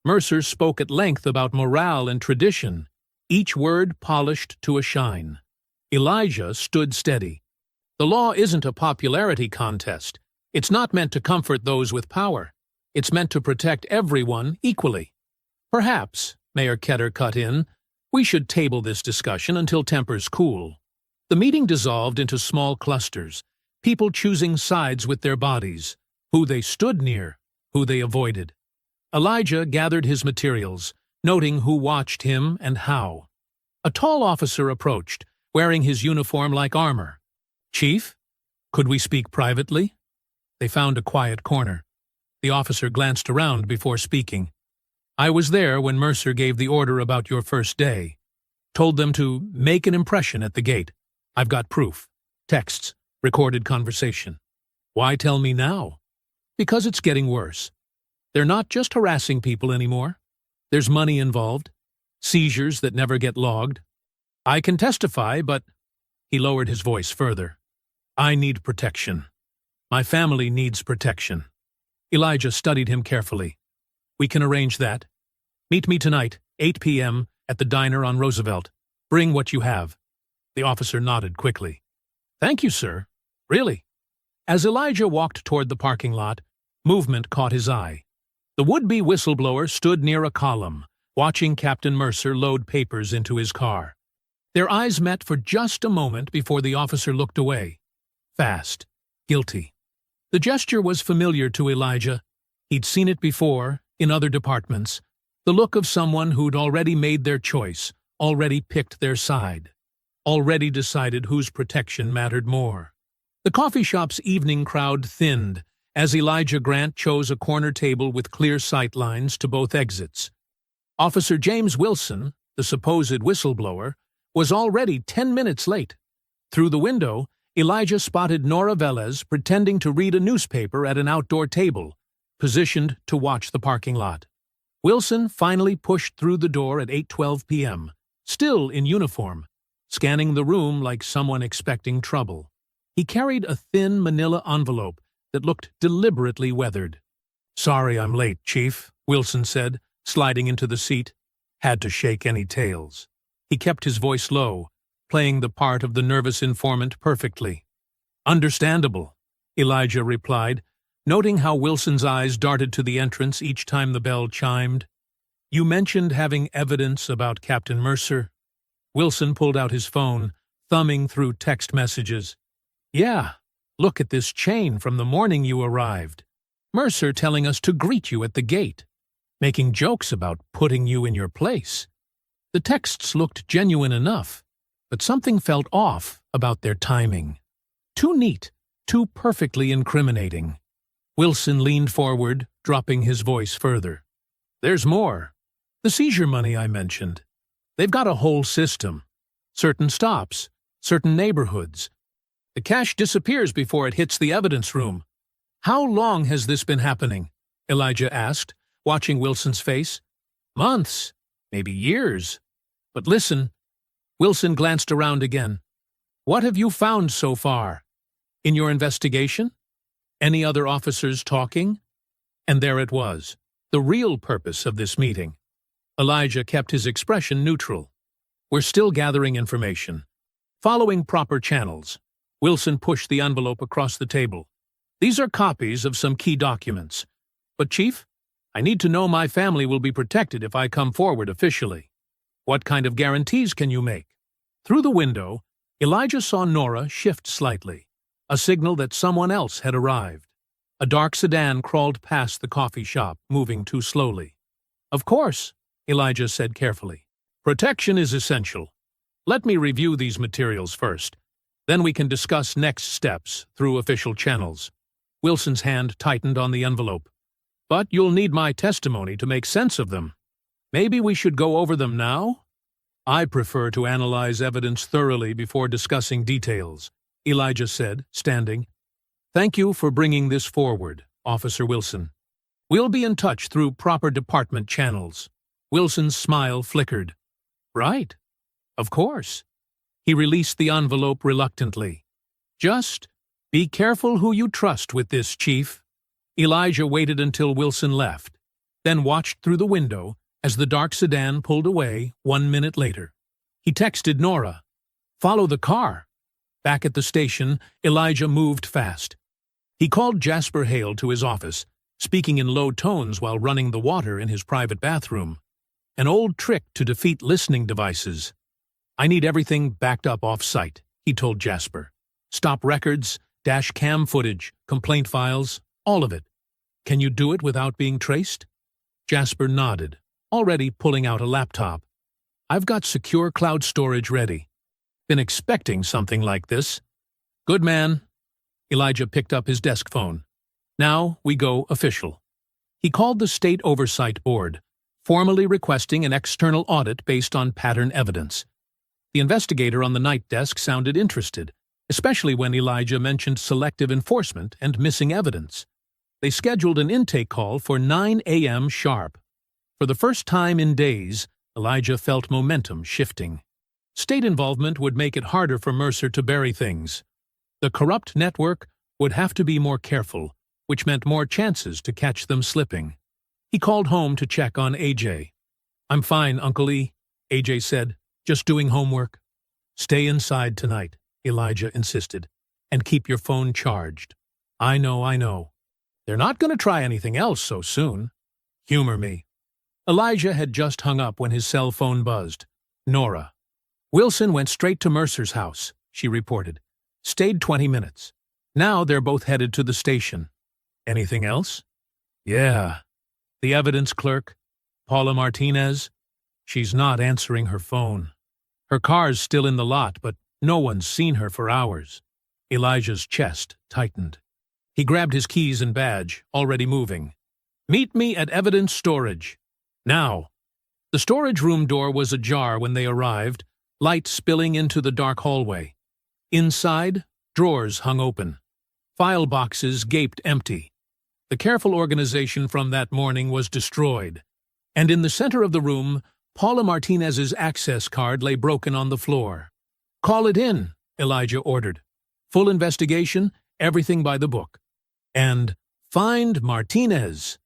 Mercer spoke at length about morale and tradition, each word polished to a shine. Elijah stood steady. "The law isn't a popularity contest. It's not meant to comfort those with power. It's meant to protect everyone equally." "Perhaps," Mayor Ketter cut in, "we should table this discussion until tempers cool." The meeting dissolved into small clusters, people choosing sides with their bodies, who they stood near, who they avoided. Elijah gathered his materials, noting who watched him and how. A tall officer approached, wearing his uniform like armor. "Chief, could we speak privately?" They found a quiet corner. The officer glanced around before speaking. "I was there when Mercer gave the order about your first day. Told them to make an impression at the gate. I've got proof. Texts, recorded conversation." "Why tell me now?" "Because it's getting worse. They're not just harassing people anymore. There's money involved. Seizures that never get logged. I can testify, but—" He lowered his voice further. "I need protection. My family needs protection." Elijah studied him carefully. "We can arrange that. Meet me tonight, 8 p.m., at the diner on Roosevelt. Bring what you have." The officer nodded quickly. "Thank you, sir. Really." As Elijah walked toward the parking lot, movement caught his eye. The would-be whistleblower stood near a column, watching Captain Mercer load papers into his car. Their eyes met for just a moment before the officer looked away. Fast. Guilty. The gesture was familiar to Elijah. He'd seen it before, in other departments. The look of someone who'd already made their choice, already picked their side, already decided whose protection mattered more. The coffee shop's evening crowd thinned as Elijah Grant chose a corner table with clear sight lines to both exits. Officer James Wilson, the supposed whistleblower, was already 10 minutes late. Through the window, Elijah spotted Nora Velez pretending to read a newspaper at an outdoor table, positioned to watch the parking lot. Wilson finally pushed through the door at 8:12 p.m., still in uniform, scanning the room like someone expecting trouble. He carried a thin manila envelope that looked deliberately weathered. "Sorry I'm late, Chief," Wilson said, sliding into the seat. Had to shake any tails. He kept his voice low, playing the part of the nervous informant perfectly. "Understandable," Elijah replied, noting how Wilson's eyes darted to the entrance each time the bell chimed. "You mentioned having evidence about Captain Mercer." Wilson pulled out his phone, thumbing through text messages. "Yeah, look at this chain from the morning you arrived. Mercer telling us to greet you at the gate, making jokes about putting you in your place." The texts looked genuine enough, but something felt off about their timing. Too neat, too perfectly incriminating. Wilson leaned forward, dropping his voice further. "There's more. The seizure money I mentioned. They've got a whole system. Certain stops, certain neighborhoods. The cash disappears before it hits the evidence room." "How long has this been happening?" Elijah asked, watching Wilson's face. "Months, maybe years. But listen." Wilson glanced around again. "What have you found so far? In your investigation? Any other officers talking?" And there it was, the real purpose of this meeting. Elijah kept his expression neutral. "We're still gathering information. Following proper channels." Wilson pushed the envelope across the table. "These are copies of some key documents. But, Chief, I need to know my family will be protected if I come forward officially. What kind of guarantees can you make?" Through the window, Elijah saw Nora shift slightly, a signal that someone else had arrived. A dark sedan crawled past the coffee shop, moving too slowly. "Of course," Elijah said carefully. "Protection is essential. Let me review these materials first. Then we can discuss next steps through official channels." Wilson's hand tightened on the envelope. "But you'll need my testimony to make sense of them. Maybe we should go over them now?" "I prefer to analyze evidence thoroughly before discussing details," Elijah said, standing. "Thank you for bringing this forward, Officer Wilson. We'll be in touch through proper department channels." Wilson's smile flickered. "Right. Of course." He released the envelope reluctantly. "Just be careful who you trust with this, Chief." Elijah waited until Wilson left, then watched through the window as the dark sedan pulled away 1 minute later. He texted Nora, "Follow the car." Back at the station, Elijah moved fast. He called Jasper Hale to his office, speaking in low tones while running the water in his private bathroom. An old trick to defeat listening devices. "I need everything backed up off-site," he told Jasper. "Stop records, dash cam footage, complaint files, all of it. Can you do it without being traced?" Jasper nodded, already pulling out a laptop. "I've got secure cloud storage ready. Been expecting something like this." "Good man." Elijah picked up his desk phone. "Now we go official." He called the State Oversight Board, formally requesting an external audit based on pattern evidence. The investigator on the night desk sounded interested, especially when Elijah mentioned selective enforcement and missing evidence. They scheduled an intake call for 9 a.m. sharp. For the first time in days, Elijah felt momentum shifting. State involvement would make it harder for Mercer to bury things. The corrupt network would have to be more careful, which meant more chances to catch them slipping. He called home to check on AJ. "I'm fine, Uncle E," AJ said. "Just doing homework." "Stay inside tonight," Elijah insisted, "and keep your phone charged." I know. They're not going to try anything else so soon. Humor me." Elijah had just hung up when his cell phone buzzed. Nora. "Wilson went straight to Mercer's house," she reported. "Stayed 20 minutes. Now they're both headed to the station." "Anything else?" "Yeah. The evidence clerk, Paula Martinez. She's not answering her phone. Her car's still in the lot, but no one's seen her for hours." Elijah's chest tightened. He grabbed his keys and badge, already moving. "Meet me at evidence storage. Now." The storage room door was ajar when they arrived, light spilling into the dark hallway. Inside, drawers hung open. File boxes gaped empty. The careful organization from that morning was destroyed. And in the center of the room, Paula Martinez's access card lay broken on the floor. "Call it in," Elijah ordered. Full investigation, everything by the book. And find Martinez.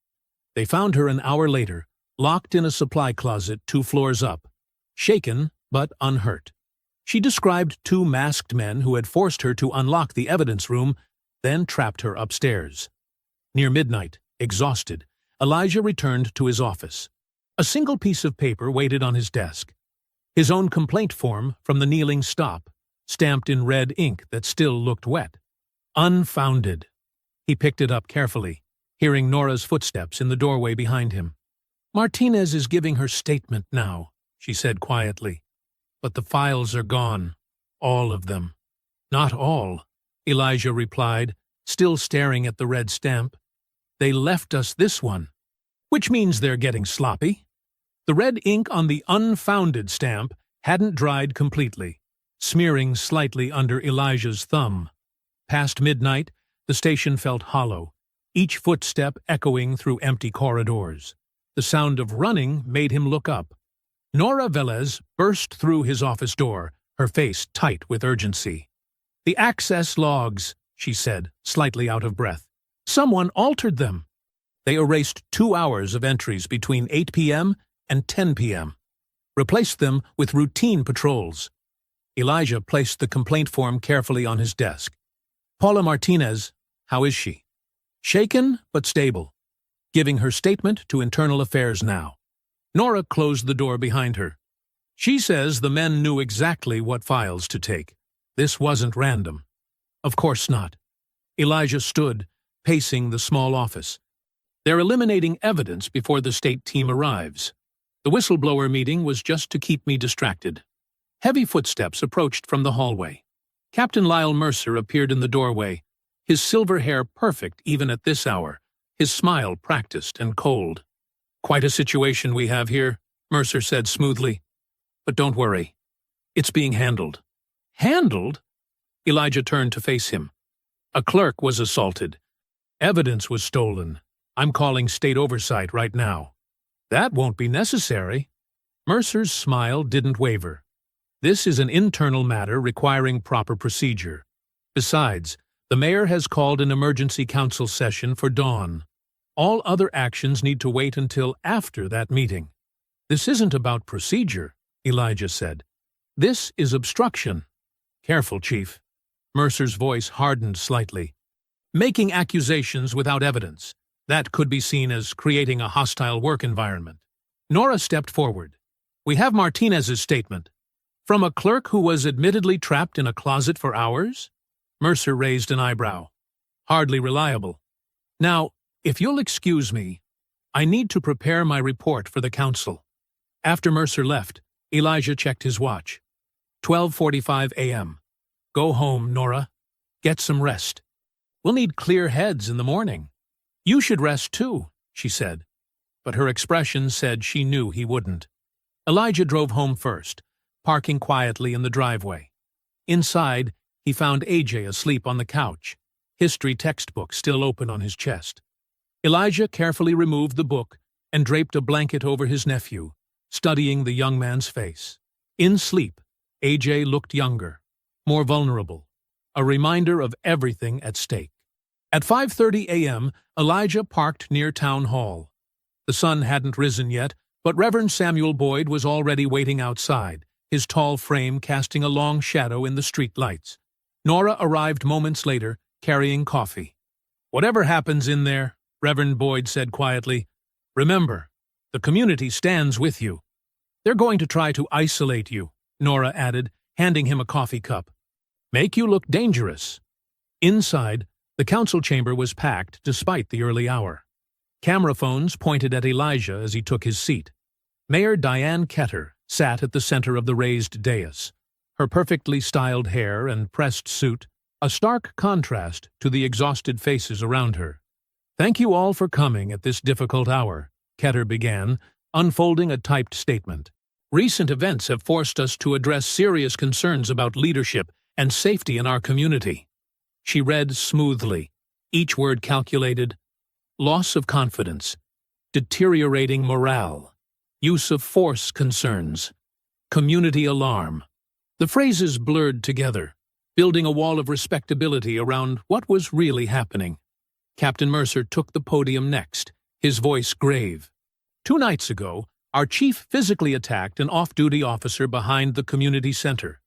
They found her an hour later, locked in a supply closet 2 floors up, shaken but unhurt. She described 2 masked men who had forced her to unlock the evidence room, then trapped her upstairs. Near midnight, exhausted, Elijah returned to his office. A single piece of paper waited on his desk. His own complaint form from the kneeling stop, stamped in red ink that still looked wet. Unfounded. He picked it up carefully, hearing Nora's footsteps in the doorway behind him. Martinez is giving her statement now, she said quietly. But the files are gone. All of them. Not all, Elijah replied, still staring at the red stamp. They left us this one, which means they're getting sloppy. The red ink on the unfounded stamp hadn't dried completely, smearing slightly under Elijah's thumb. Past midnight, the station felt hollow, each footstep echoing through empty corridors. The sound of running made him look up. Nora Velez burst through his office door, her face tight with urgency. "The access logs," she said, slightly out of breath. "Someone altered them." They erased 2 hours of entries between 8 p.m. and 10 p.m., replaced them with routine patrols. Elijah placed the complaint form carefully on his desk. "Paula Martinez, how is she?" "Shaken, but stable. Giving her statement to Internal Affairs now." Nora closed the door behind her. "She says the men knew exactly what files to take. This wasn't random." "Of course not." Elijah stood, pacing the small office. "They're eliminating evidence before the state team arrives. The whistleblower meeting was just to keep me distracted." Heavy footsteps approached from the hallway. Captain Lyle Mercer appeared in the doorway, his silver hair perfect even at this hour, his smile practiced and cold. "Quite a situation we have here," Mercer said smoothly. "But don't worry. It's being handled." "Handled?" Elijah turned to face him. "A clerk was assaulted. Evidence was stolen. I'm calling state oversight right now." "That won't be necessary." Mercer's smile didn't waver. "This is an internal matter requiring proper procedure. Besides, the mayor has called an emergency council session for dawn. All other actions need to wait until after that meeting." "This isn't about procedure," Elijah said. "This is obstruction." "Careful, Chief." Mercer's voice hardened slightly. "Making accusations without evidence. That could be seen as creating a hostile work environment." Nora stepped forward. "We have Martinez's statement." "From a clerk who was admittedly trapped in a closet for hours?" Mercer raised an eyebrow. "Hardly reliable. Now, if you'll excuse me, I need to prepare my report for the council." After Mercer left, Elijah checked his watch. 12:45 a.m. "Go home, Nora. Get some rest. We'll need clear heads in the morning." "You should rest too," she said. But her expression said she knew he wouldn't. Elijah drove home first, parking quietly in the driveway. Inside, he found AJ asleep on the couch, history textbook still open on his chest. Elijah carefully removed the book and draped a blanket over his nephew, studying the young man's face. In sleep, AJ looked younger, more vulnerable, a reminder of everything at stake. At 5:30 a.m., Elijah parked near Town Hall. The sun hadn't risen yet, but Reverend Samuel Boyd was already waiting outside, his tall frame casting a long shadow in the street lights. Nora arrived moments later, carrying coffee. "Whatever happens in there," Reverend Boyd said quietly, "remember, the community stands with you." "They're going to try to isolate you," Nora added, handing him a coffee cup. "Make you look dangerous." Inside, the council chamber was packed despite the early hour. Camera phones pointed at Elijah as he took his seat. Mayor Diane Ketter sat at the center of the raised dais, her perfectly styled hair and pressed suit a stark contrast to the exhausted faces around her. "Thank you all for coming at this difficult hour," Ketter began, unfolding a typed statement. "Recent events have forced us to address serious concerns about leadership and safety in our community." She read smoothly, each word calculated. "Loss of confidence, deteriorating morale, use of force concerns, community alarm." The phrases blurred together, building a wall of respectability around what was really happening. Captain Mercer took the podium next, his voice grave. 2 nights ago, our chief physically attacked an off-duty officer behind the community center.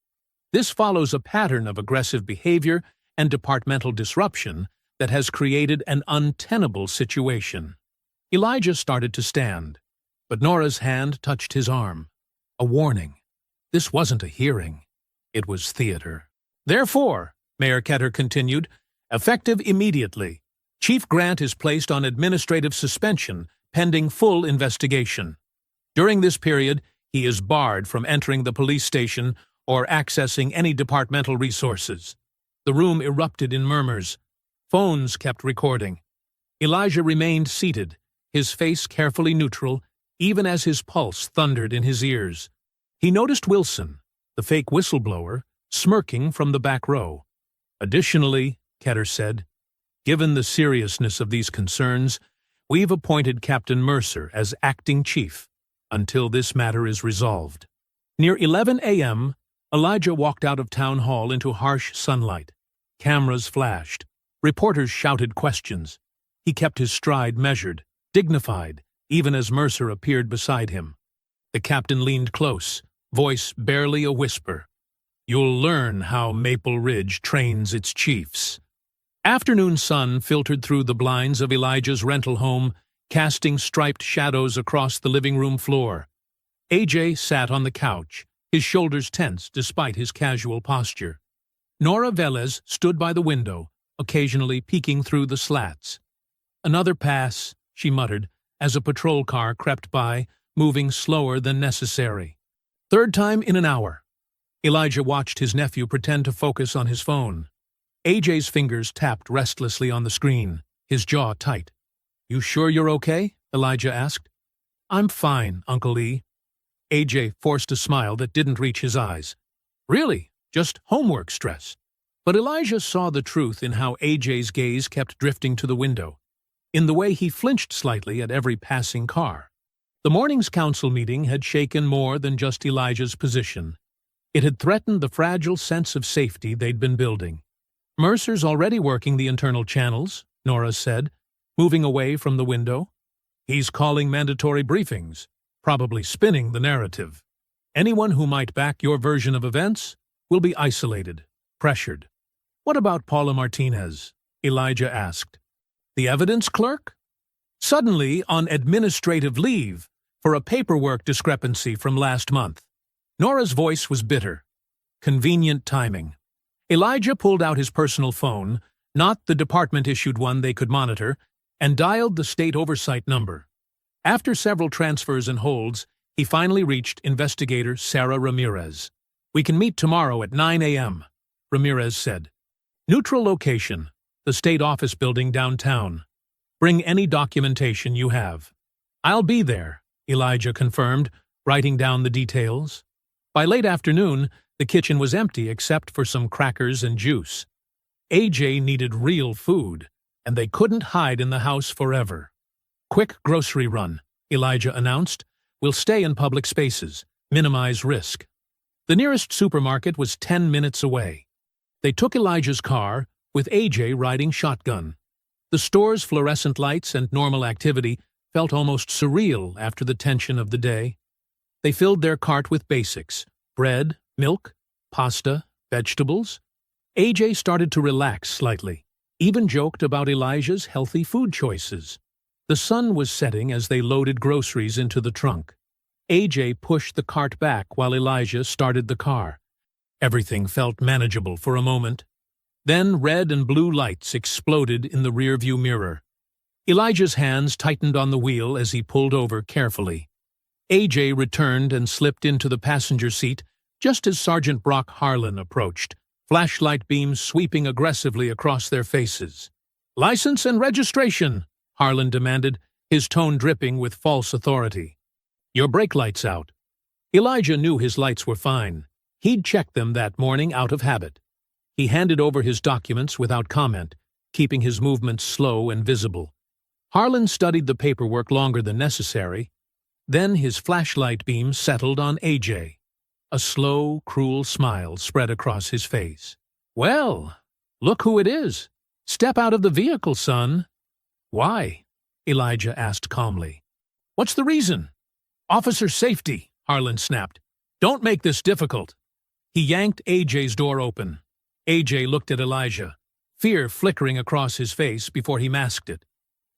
This follows a pattern of aggressive behavior and departmental disruption that has created an untenable situation. Elijah started to stand, but Nora's hand touched his arm. A warning. This wasn't a hearing. It was theater. Therefore, Mayor Ketter continued, effective immediately, Chief Grant is placed on administrative suspension pending full investigation. During this period, he is barred from entering the police station or accessing any departmental resources. The room erupted in murmurs. Phones kept recording. Elijah remained seated, his face carefully neutral, even as his pulse thundered in his ears. He noticed Wilson, the fake whistleblower, smirking from the back row. Additionally, Ketter said, given the seriousness of these concerns, we've appointed Captain Mercer as acting chief until this matter is resolved. Near 11 a.m., Elijah walked out of town hall into harsh sunlight. Cameras flashed. Reporters shouted questions. He kept his stride measured, dignified, even as Mercer appeared beside him. The captain leaned close, voice barely a whisper. You'll learn how Maple Ridge trains its chiefs. Afternoon sun filtered through the blinds of Elijah's rental home, casting striped shadows across the living room floor. AJ sat on the couch, his shoulders tense despite his casual posture. Nora Velez stood by the window, occasionally peeking through the slats. Another pass, she muttered, as a patrol car crept by, moving slower than necessary. Third time in an hour. Elijah watched his nephew pretend to focus on his phone. AJ's fingers tapped restlessly on the screen, his jaw tight. You sure you're okay? Elijah asked. I'm fine, Uncle E. AJ forced a smile that didn't reach his eyes. Really? Just homework stress? But Elijah saw the truth in how AJ's gaze kept drifting to the window, in the way he flinched slightly at every passing car. The morning's council meeting had shaken more than just Elijah's position. It had threatened the fragile sense of safety they'd been building. Mercer's already working the internal channels, Nora said, moving away from the window. He's calling mandatory briefings, probably spinning the narrative. Anyone who might back your version of events will be isolated, pressured. What about Paula Martinez? Elijah asked. The evidence clerk? Suddenly on administrative leave for a paperwork discrepancy from last month. Nora's voice was bitter. Convenient timing. Elijah pulled out his personal phone, not the department-issued one they could monitor, and dialed the state oversight number. After several transfers and holds, he finally reached investigator Sarah Ramirez. We can meet tomorrow at 9 a.m., Ramirez said. Neutral location, the state office building downtown. Bring any documentation you have. I'll be there, Elijah confirmed, writing down the details. By late afternoon, the kitchen was empty except for some crackers and juice. AJ needed real food, and they couldn't hide in the house forever. Quick grocery run, Elijah announced. We'll stay in public spaces, minimize risk. The nearest supermarket was 10 minutes away. They took Elijah's car, with AJ riding shotgun. The store's fluorescent lights and normal activity felt almost surreal after the tension of the day. They filled their cart with basics, bread, milk, pasta, vegetables. AJ started to relax slightly, even joked about Elijah's healthy food choices. The sun was setting as they loaded groceries into the trunk. AJ pushed the cart back while Elijah started the car. Everything felt manageable for a moment. Then red and blue lights exploded in the rearview mirror. Elijah's hands tightened on the wheel as he pulled over carefully. AJ returned and slipped into the passenger seat just as Sergeant Brock Harlan approached, flashlight beams sweeping aggressively across their faces. "License and registration," Harlan demanded, his tone dripping with false authority. "Your brake light's out." Elijah knew his lights were fine. He'd checked them that morning out of habit. He handed over his documents without comment, keeping his movements slow and visible. Harlan studied the paperwork longer than necessary. Then his flashlight beam settled on AJ. A slow, cruel smile spread across his face. Well, look who it is. Step out of the vehicle, son. Why? Elijah asked calmly. What's the reason? Officer safety, Harlan snapped. Don't make this difficult. He yanked AJ's door open. AJ looked at Elijah, fear flickering across his face before he masked it.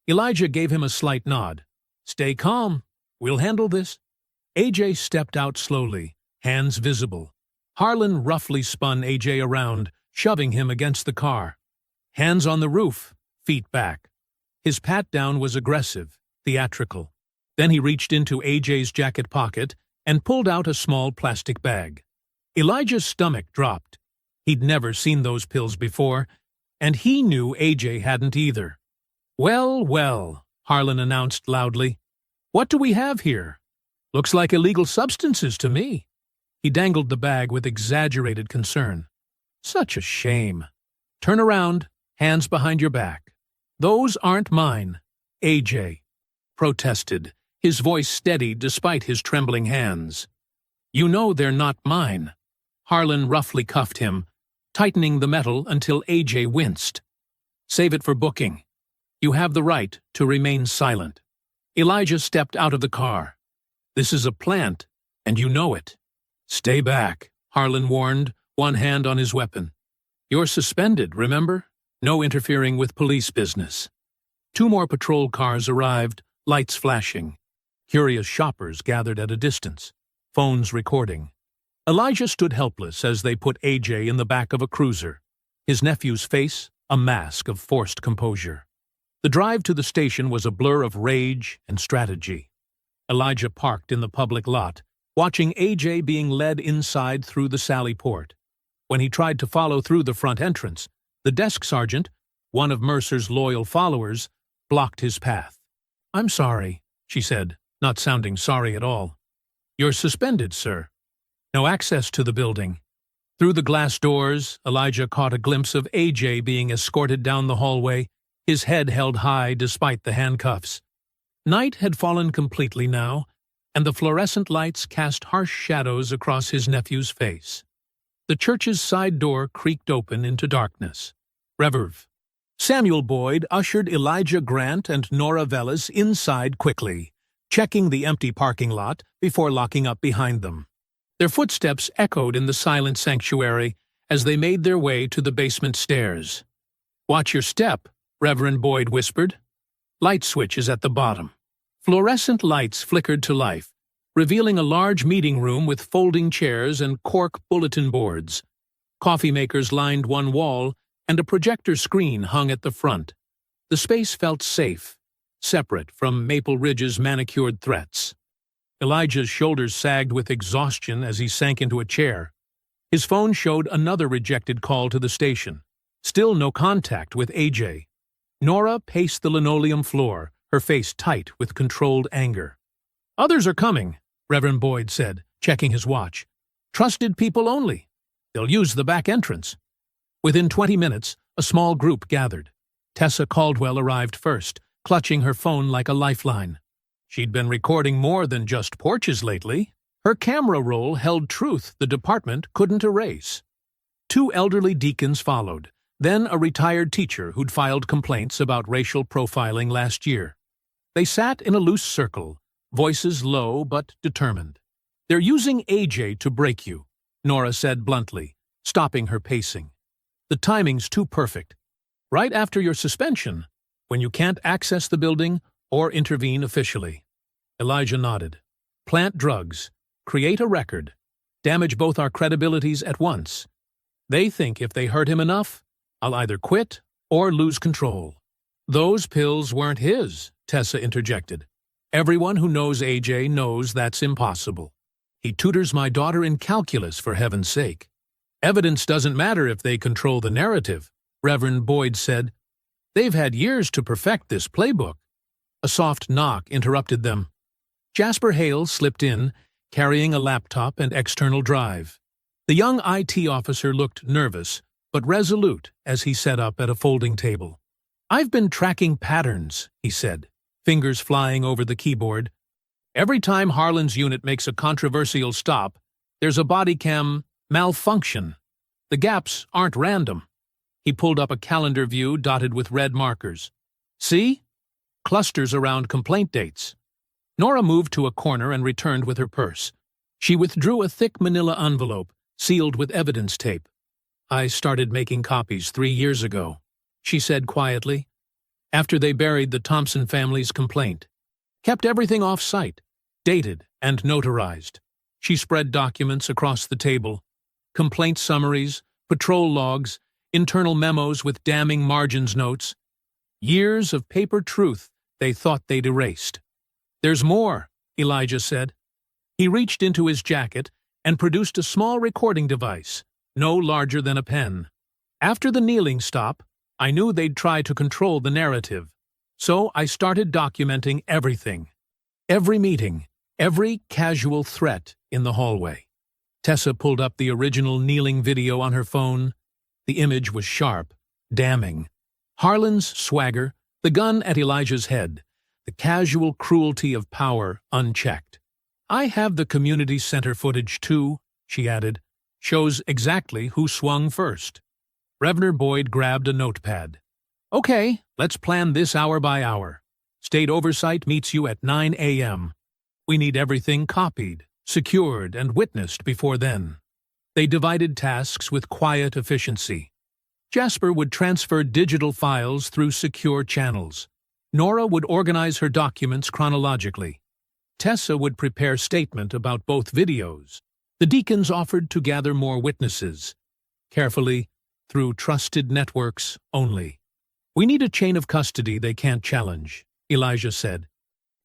Elijah gave him a slight nod. Stay calm. We'll handle this. AJ stepped out slowly, hands visible. Harlan roughly spun AJ around, shoving him against the car. Hands on the roof, feet back. His pat-down was aggressive, theatrical. Then he reached into AJ's jacket pocket and pulled out a small plastic bag. Elijah's stomach dropped. He'd never seen those pills before, and he knew AJ hadn't either. Well, well, Harlan announced loudly. What do we have here? Looks like illegal substances to me. He dangled the bag with exaggerated concern. Such a shame. Turn around, hands behind your back. Those aren't mine, AJ protested, his voice steady despite his trembling hands. You know they're not mine. Harlan roughly cuffed him, tightening the metal until AJ winced. Save it for booking. You have the right to remain silent. Elijah stepped out of the car. This is a plant, and you know it. Stay back, Harlan warned, one hand on his weapon. You're suspended, remember? No interfering with police business. 2 more patrol cars arrived, lights flashing. Curious shoppers gathered at a distance, phones recording. Elijah stood helpless as they put AJ in the back of a cruiser, his nephew's face a mask of forced composure. The drive to the station was a blur of rage and strategy. Elijah parked in the public lot, watching AJ being led inside through the Sally Port. When he tried to follow through the front entrance, the desk sergeant, one of Mercer's loyal followers, blocked his path. I'm sorry, she said, not sounding sorry at all. You're suspended, sir. No access to the building. Through the glass doors, Elijah caught a glimpse of AJ being escorted down the hallway, his head held high despite the handcuffs. Night had fallen completely now, and the fluorescent lights cast harsh shadows across his nephew's face. The church's side door creaked open into darkness. Reverv. Samuel Boyd ushered Elijah Grant and Nora Velez inside quickly, checking the empty parking lot before locking up behind them. Their footsteps echoed in the silent sanctuary as they made their way to the basement stairs. Watch your step, Reverend Boyd whispered. Light switch is at the bottom. Fluorescent lights flickered to life, revealing a large meeting room with folding chairs and cork bulletin boards. Coffee makers lined one wall, and a projector screen hung at the front. The space felt safe, separate from Maple Ridge's manicured threats. Elijah's shoulders sagged with exhaustion as he sank into a chair. His phone showed another rejected call to the station. Still no contact with AJ. Nora paced the linoleum floor, her face tight with controlled anger. Others are coming, Reverend Boyd said, checking his watch. Trusted people only. They'll use the back entrance. Within 20 minutes, a small group gathered. Tessa Caldwell arrived first, clutching her phone like a lifeline. She'd been recording more than just porches lately. Her camera roll held truth the department couldn't erase. 2 elderly deacons followed, then a retired teacher who'd filed complaints about racial profiling last year. They sat in a loose circle, voices low but determined. They're using AJ to break you, Nora said bluntly, stopping her pacing. The timing's too perfect. Right after your suspension, when you can't access the building or intervene officially. Elijah nodded. Plant drugs, create a record, damage both our credibilities at once. They think if they hurt him enough, I'll either quit or lose control. Those pills weren't his, Tessa interjected. Everyone who knows AJ knows that's impossible. He tutors my daughter in calculus, for heaven's sake. Evidence doesn't matter if they control the narrative, Reverend Boyd said. They've had years to perfect this playbook. A soft knock interrupted them. Jasper Hale slipped in, carrying a laptop and external drive. The young IT officer looked nervous, but resolute as he sat up at a folding table. I've been tracking patterns, he said, fingers flying over the keyboard. Every time Harlan's unit makes a controversial stop, there's a body cam malfunction. The gaps aren't random. He pulled up a calendar view dotted with red markers. See? Clusters around complaint dates. Nora moved to a corner and returned with her purse. She withdrew a thick manila envelope, sealed with evidence tape. I started making copies 3 years ago, she said quietly, after they buried the Thompson family's complaint. Kept everything off-site, dated and notarized. She spread documents across the table. Complaint summaries, patrol logs, internal memos with damning margins notes. Years of paper truth they thought they'd erased. There's more, Elijah said. He reached into his jacket and produced a small recording device, no larger than a pen. After the kneeling stop, I knew they'd try to control the narrative, so I started documenting everything. Every meeting, every casual threat in the hallway. Tessa pulled up the original kneeling video on her phone. The image was sharp, damning. Harlan's swagger, the gun at Elijah's head, the casual cruelty of power unchecked. I have the community center footage too, she added. Shows exactly who swung first. Reverend Boyd grabbed a notepad. Okay, let's plan this hour by hour. State oversight meets you at 9 a.m. We need everything copied, secured, and witnessed before then. They divided tasks with quiet efficiency. Jasper would transfer digital files through secure channels. Nora would organize her documents chronologically. Tessa would prepare statement about both videos. The deacons offered to gather more witnesses. Carefully, through trusted networks only. We need a chain of custody they can't challenge, Elijah said.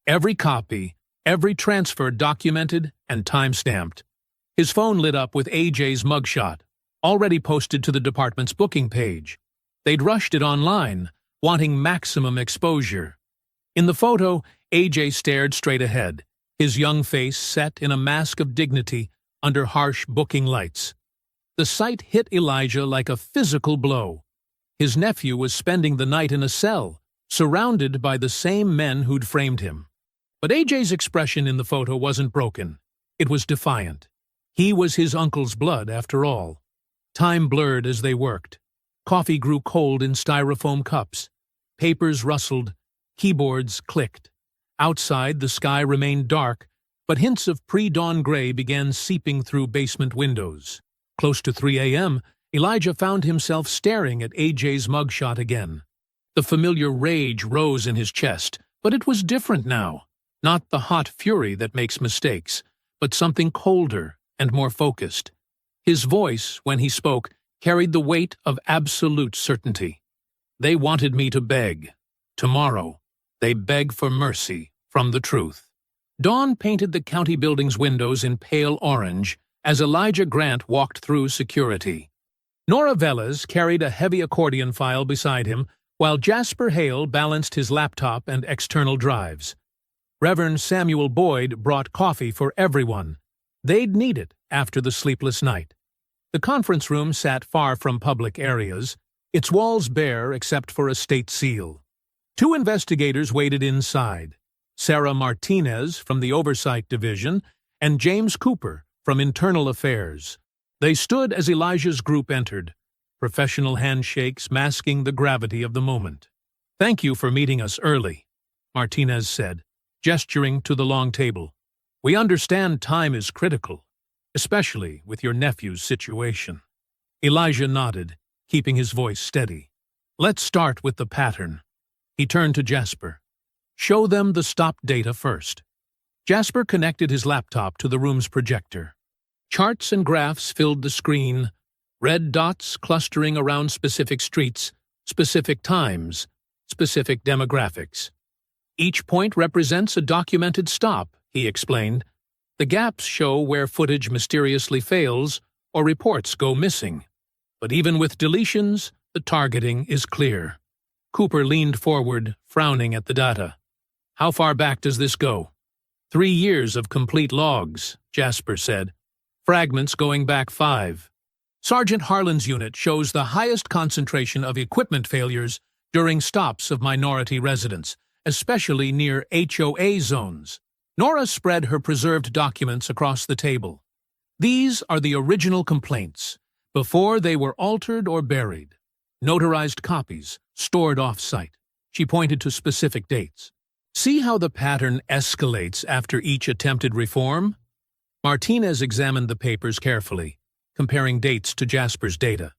Every copy, every transfer documented and time-stamped. His phone lit up with AJ's mugshot, already posted to the department's booking page. They'd rushed it online, wanting maximum exposure. In the photo, AJ stared straight ahead, his young face set in a mask of dignity under harsh booking lights. The sight hit Elijah like a physical blow. His nephew was spending the night in a cell, surrounded by the same men who'd framed him. But AJ's expression in the photo wasn't broken. It was defiant. He was his uncle's blood, after all. Time blurred as they worked. Coffee grew cold in styrofoam cups. Papers rustled. Keyboards clicked. Outside, the sky remained dark, but hints of pre-dawn gray began seeping through basement windows. Close to 3 a.m., Elijah found himself staring at AJ's mugshot again. The familiar rage rose in his chest, but it was different now. Not the hot fury that makes mistakes, but something colder and more focused. His voice, when he spoke, carried the weight of absolute certainty. They wanted me to beg. Tomorrow, they beg for mercy from the truth. Dawn painted the county building's windows in pale orange as Elijah Grant walked through security. Nora Velez carried a heavy accordion file beside him, while Jasper Hale balanced his laptop and external drives. Reverend Samuel Boyd brought coffee for everyone. They'd need it after the sleepless night. The conference room sat far from public areas, its walls bare except for a state seal. 2 investigators waited inside, Sarah Martinez from the Oversight Division and James Cooper from Internal Affairs. They stood as Elijah's group entered, professional handshakes masking the gravity of the moment. "Thank you for meeting us early," Martinez said, gesturing to the long table. "We understand time is critical, especially with your nephew's situation." Elijah nodded, keeping his voice steady. "Let's start with the pattern." He turned to Jasper. "Show them the stop data first." Jasper connected his laptop to the room's projector. Charts and graphs filled the screen, red dots clustering around specific streets, specific times, specific demographics. Each point represents a documented stop, he explained. The gaps show where footage mysteriously fails or reports go missing. But even with deletions, the targeting is clear. Cooper leaned forward, frowning at the data. "How far back does this go?" 3 years of complete logs, Jasper said. Fragments going back 5. Sergeant Harlan's unit shows the highest concentration of equipment failures during stops of minority residents, especially near HOA zones. Nora spread her preserved documents across the table. These are the original complaints, before they were altered or buried. Notarized copies, stored off-site. She pointed to specific dates. See how the pattern escalates after each attempted reform? Martinez examined the papers carefully, comparing dates to Jasper's data.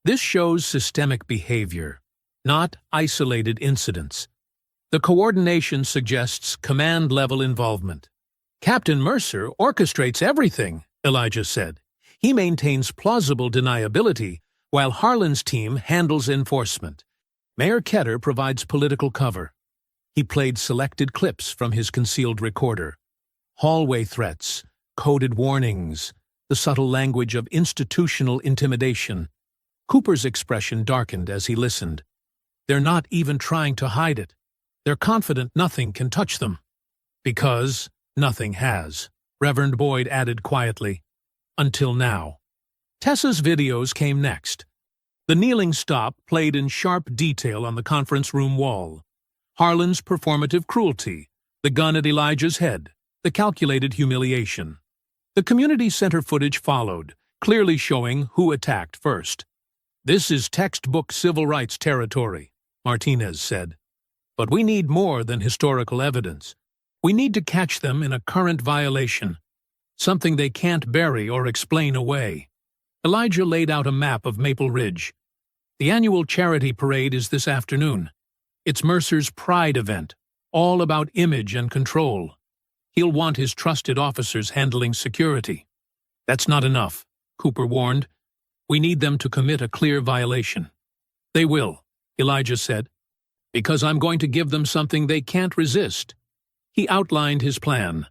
This shows systemic behavior, not isolated incidents. The coordination suggests command-level involvement. Captain Mercer orchestrates everything, Elijah said. He maintains plausible deniability, while Harlan's team handles enforcement. Mayor Ketter provides political cover. He played selected clips from his concealed recorder. Hallway threats, coded warnings, the subtle language of institutional intimidation. Cooper's expression darkened as he listened. They're not even trying to hide it. They're confident nothing can touch them. Because nothing has, Reverend Boyd added quietly. Until now. Tessa's videos came next. The kneeling stop played in sharp detail on the conference room wall. Harlan's performative cruelty, the gun at Elijah's head, the calculated humiliation. The community center footage followed, clearly showing who attacked first. This is textbook civil rights territory, Martinez said. But we need more than historical evidence. We need to catch them in a current violation, something they can't bury or explain away. Elijah laid out a map of Maple Ridge. The annual charity parade is this afternoon. It's Mercer's Pride event, all about image and control. He'll want his trusted officers handling security. That's not enough, Cooper warned. We need them to commit a clear violation. They will, Elijah said, because I'm going to give them something they can't resist. He outlined his plan.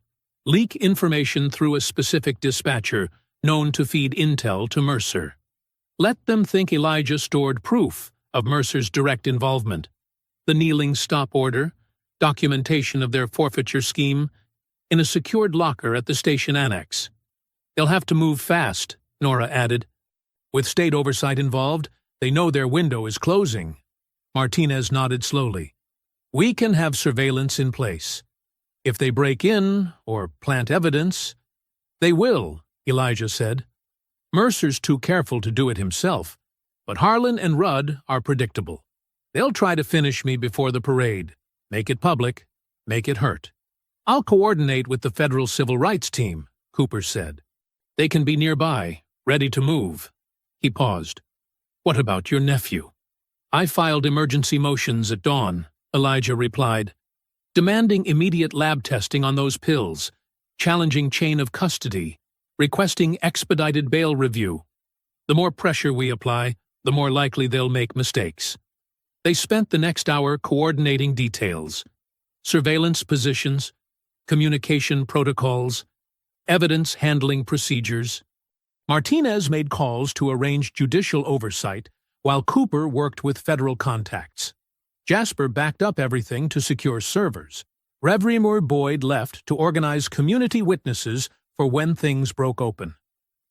Leak information through a specific dispatcher known to feed intel to Mercer. Let them think Elijah stored proof of Mercer's direct involvement. The kneeling stop order, documentation of their forfeiture scheme, in a secured locker at the station annex. They'll have to move fast, Nora added. With state oversight involved, they know their window is closing. Martinez nodded slowly. We can have surveillance in place. If they break in or plant evidence, they will, Elijah said. Mercer's too careful to do it himself, but Harlan and Rudd are predictable. They'll try to finish me before the parade. Make it public, make it hurt. I'll coordinate with the federal civil rights team, Cooper said. They can be nearby, ready to move. He paused. What about your nephew? I filed emergency motions at dawn, Elijah replied, demanding immediate lab testing on those pills, challenging chain of custody, requesting expedited bail review. The more pressure we apply, the more likely they'll make mistakes. They spent the next hour coordinating details, surveillance positions, communication protocols, evidence handling procedures. Martinez made calls to arrange judicial oversight, while Cooper worked with federal contacts. Jasper backed up everything to secure servers. Reverend Boyd left to organize community witnesses for when things broke open.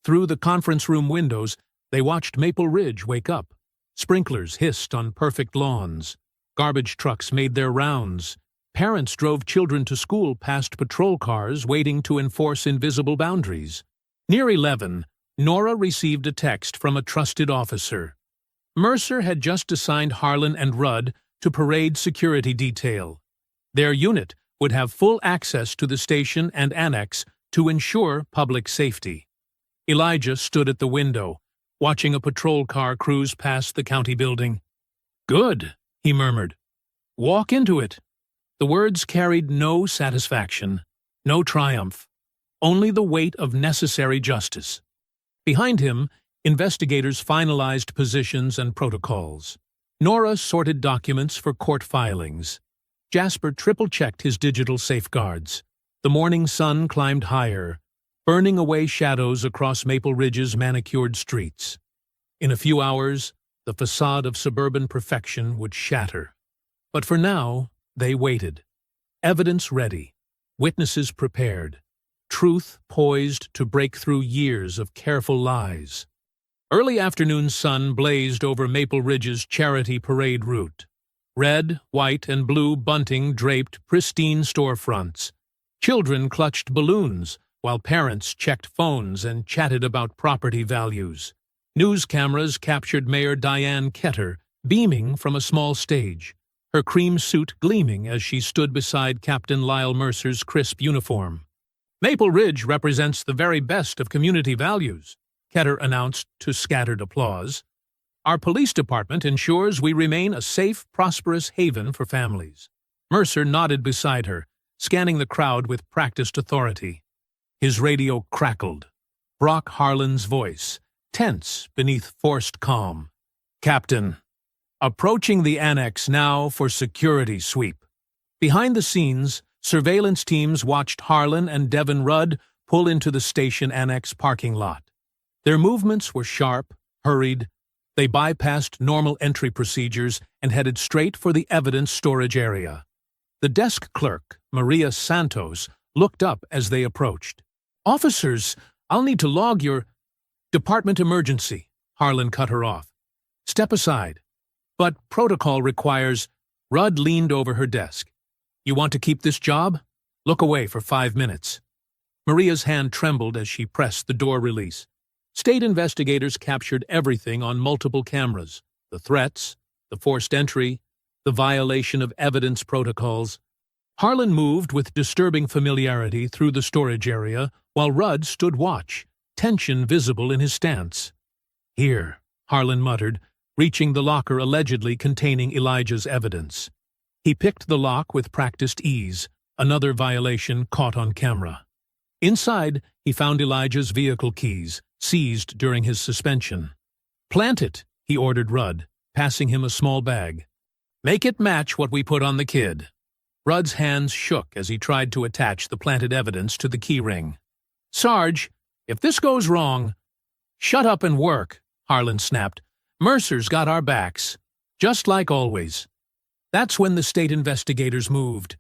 Through the conference room windows, they watched Maple Ridge wake up. Sprinklers hissed on perfect lawns. Garbage trucks made their rounds. Parents drove children to school past patrol cars waiting to enforce invisible boundaries. Near 11, Nora received a text from a trusted officer. Mercer had just assigned Harlan and Rudd to parade security detail. Their unit would have full access to the station and annex to ensure public safety. Elijah stood at the window, watching a patrol car cruise past the county building. Good, he murmured. Walk into it. The words carried no satisfaction, no triumph, only the weight of necessary justice. Behind him, investigators finalized positions and protocols. Nora sorted documents for court filings. Jasper triple-checked his digital safeguards. The morning sun climbed higher, burning away shadows across Maple Ridge's manicured streets. In a few hours, the facade of suburban perfection would shatter. But for now, they waited. Evidence ready, witnesses prepared, truth poised to break through years of careful lies. Early afternoon sun blazed over Maple Ridge's charity parade route. Red, white, and blue bunting draped pristine storefronts. Children clutched balloons, while parents checked phones and chatted about property values. News cameras captured Mayor Diane Ketter beaming from a small stage, her cream suit gleaming as she stood beside Captain Lyle Mercer's crisp uniform. "Maple Ridge represents the very best of community values," Ketter announced to scattered applause. "Our police department ensures we remain a safe, prosperous haven for families." Mercer nodded beside her, scanning the crowd with practiced authority. His radio crackled. Brock Harlan's voice, tense beneath forced calm. "Captain, approaching the annex now for security sweep." Behind the scenes, surveillance teams watched Harlan and Devin Rudd pull into the station annex parking lot. Their movements were sharp, hurried. They bypassed normal entry procedures and headed straight for the evidence storage area. The desk clerk, Maria Santos, looked up as they approached. "Officers, I'll need to log your department emergency," Harlan cut her off. "Step aside." "But protocol requires—" Rudd leaned over her desk. "You want to keep this job? Look away for 5 minutes." Maria's hand trembled as she pressed the door release. State investigators captured everything on multiple cameras: the threats, the forced entry, the violation of evidence protocols. Harlan moved with disturbing familiarity through the storage area while Rudd stood watch, tension visible in his stance. "Here," Harlan muttered, reaching the locker allegedly containing Elijah's evidence. He picked the lock with practiced ease, another violation caught on camera. Inside, he found Elijah's vehicle keys, seized during his suspension. "Plant it," he ordered Rudd, passing him a small bag. "Make it match what we put on the kid." Rudd's hands shook as he tried to attach the planted evidence to the key ring. "Sarge, if this goes wrong—" "Shut up and work," Harlan snapped. "Mercer's got our backs, just like always." That's when the state investigators moved.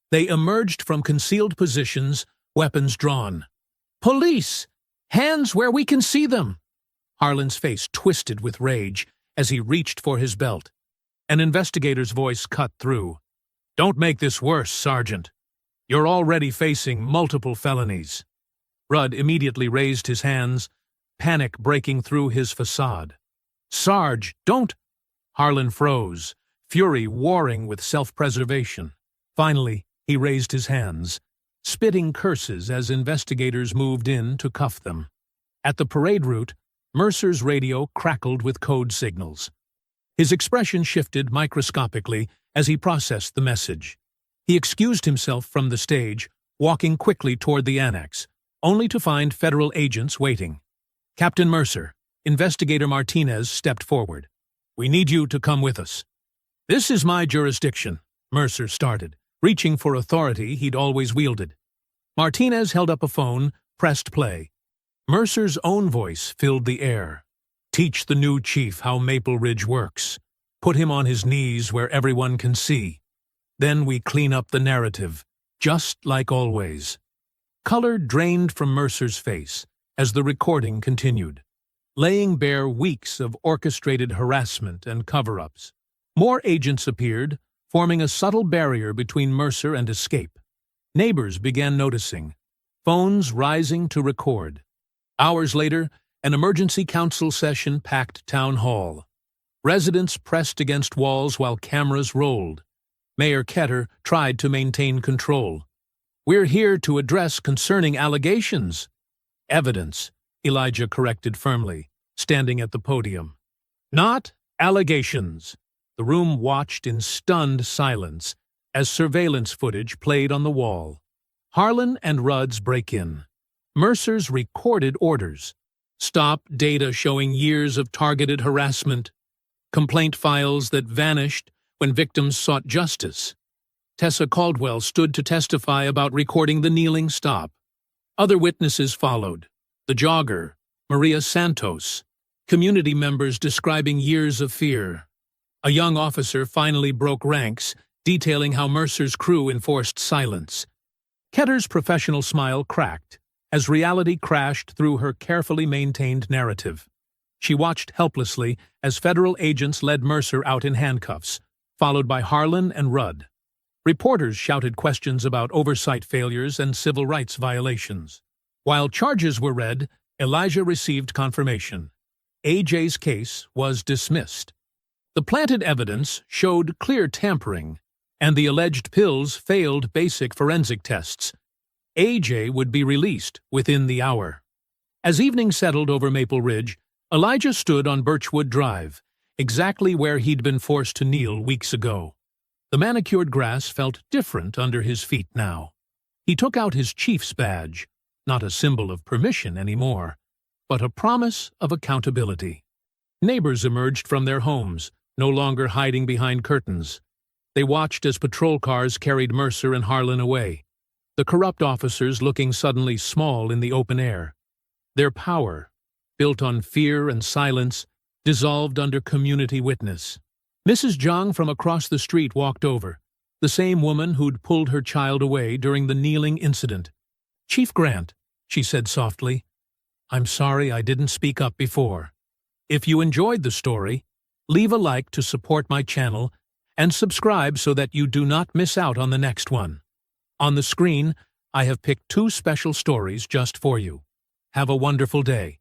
They emerged from concealed positions, weapons drawn. "Police! Hands where we can see them!" Harlan's face twisted with rage as he reached for his belt. An investigator's voice cut through. "Don't make this worse, Sergeant. You're already facing multiple felonies." Rudd immediately raised his hands, panic breaking through his facade. "Sarge, don't—" Harlan froze, fury warring with self-preservation. Finally, he raised his hands, spitting curses as investigators moved in to cuff them. At the parade route, Mercer's radio crackled with code signals. His expression shifted microscopically as he processed the message. He excused himself from the stage, walking quickly toward the annex, only to find federal agents waiting. "Captain Mercer," Investigator Martinez stepped forward. "We need you to come with us." "This is my jurisdiction," Mercer started, reaching for authority he'd always wielded. Martinez held up a phone, pressed play. Mercer's own voice filled the air. "Teach the new chief how Maple Ridge works. Put him on his knees where everyone can see. Then we clean up the narrative, just like always." Color drained from Mercer's face as the recording continued, laying bare weeks of orchestrated harassment and cover-ups. More agents appeared, forming a subtle barrier between Mercer and escape. Neighbors began noticing, phones rising to record. Hours later, an emergency council session packed town hall. Residents pressed against walls while cameras rolled. Mayor Ketter tried to maintain control. "We're here to address concerning allegations." "Evidence," Elijah corrected firmly, standing at the podium. "Not allegations." The room watched in stunned silence as surveillance footage played on the wall. Harlan and Rudd's break in. Mercer's recorded orders. Stop data showing years of targeted harassment. Complaint files that vanished when victims sought justice. Tessa Caldwell stood to testify about recording the kneeling stop. Other witnesses followed. The jogger, Maria Santos. Community members describing years of fear. A young officer finally broke ranks, detailing how Mercer's crew enforced silence. Ketter's professional smile cracked as reality crashed through her carefully maintained narrative. She watched helplessly as federal agents led Mercer out in handcuffs, followed by Harlan and Rudd. Reporters shouted questions about oversight failures and civil rights violations. While charges were read, Elijah received confirmation. AJ's case was dismissed. The planted evidence showed clear tampering, and the alleged pills failed basic forensic tests. AJ would be released within the hour. As evening settled over Maple Ridge, Elijah stood on Birchwood Drive, exactly where he'd been forced to kneel weeks ago. The manicured grass felt different under his feet now. He took out his chief's badge, not a symbol of permission anymore, but a promise of accountability. Neighbors emerged from their homes, no longer hiding behind curtains. They watched as patrol cars carried Mercer and Harlan away, the corrupt officers looking suddenly small in the open air. Their power, built on fear and silence, dissolved under community witness. Mrs. Zhang from across the street walked over, the same woman who'd pulled her child away during the kneeling incident. "Chief Grant," she said softly, "I'm sorry I didn't speak up before. If you enjoyed the story, leave a like to support my channel and subscribe so that you do not miss out on the next one. On the screen, I have picked 2 special stories just for you. Have a wonderful day."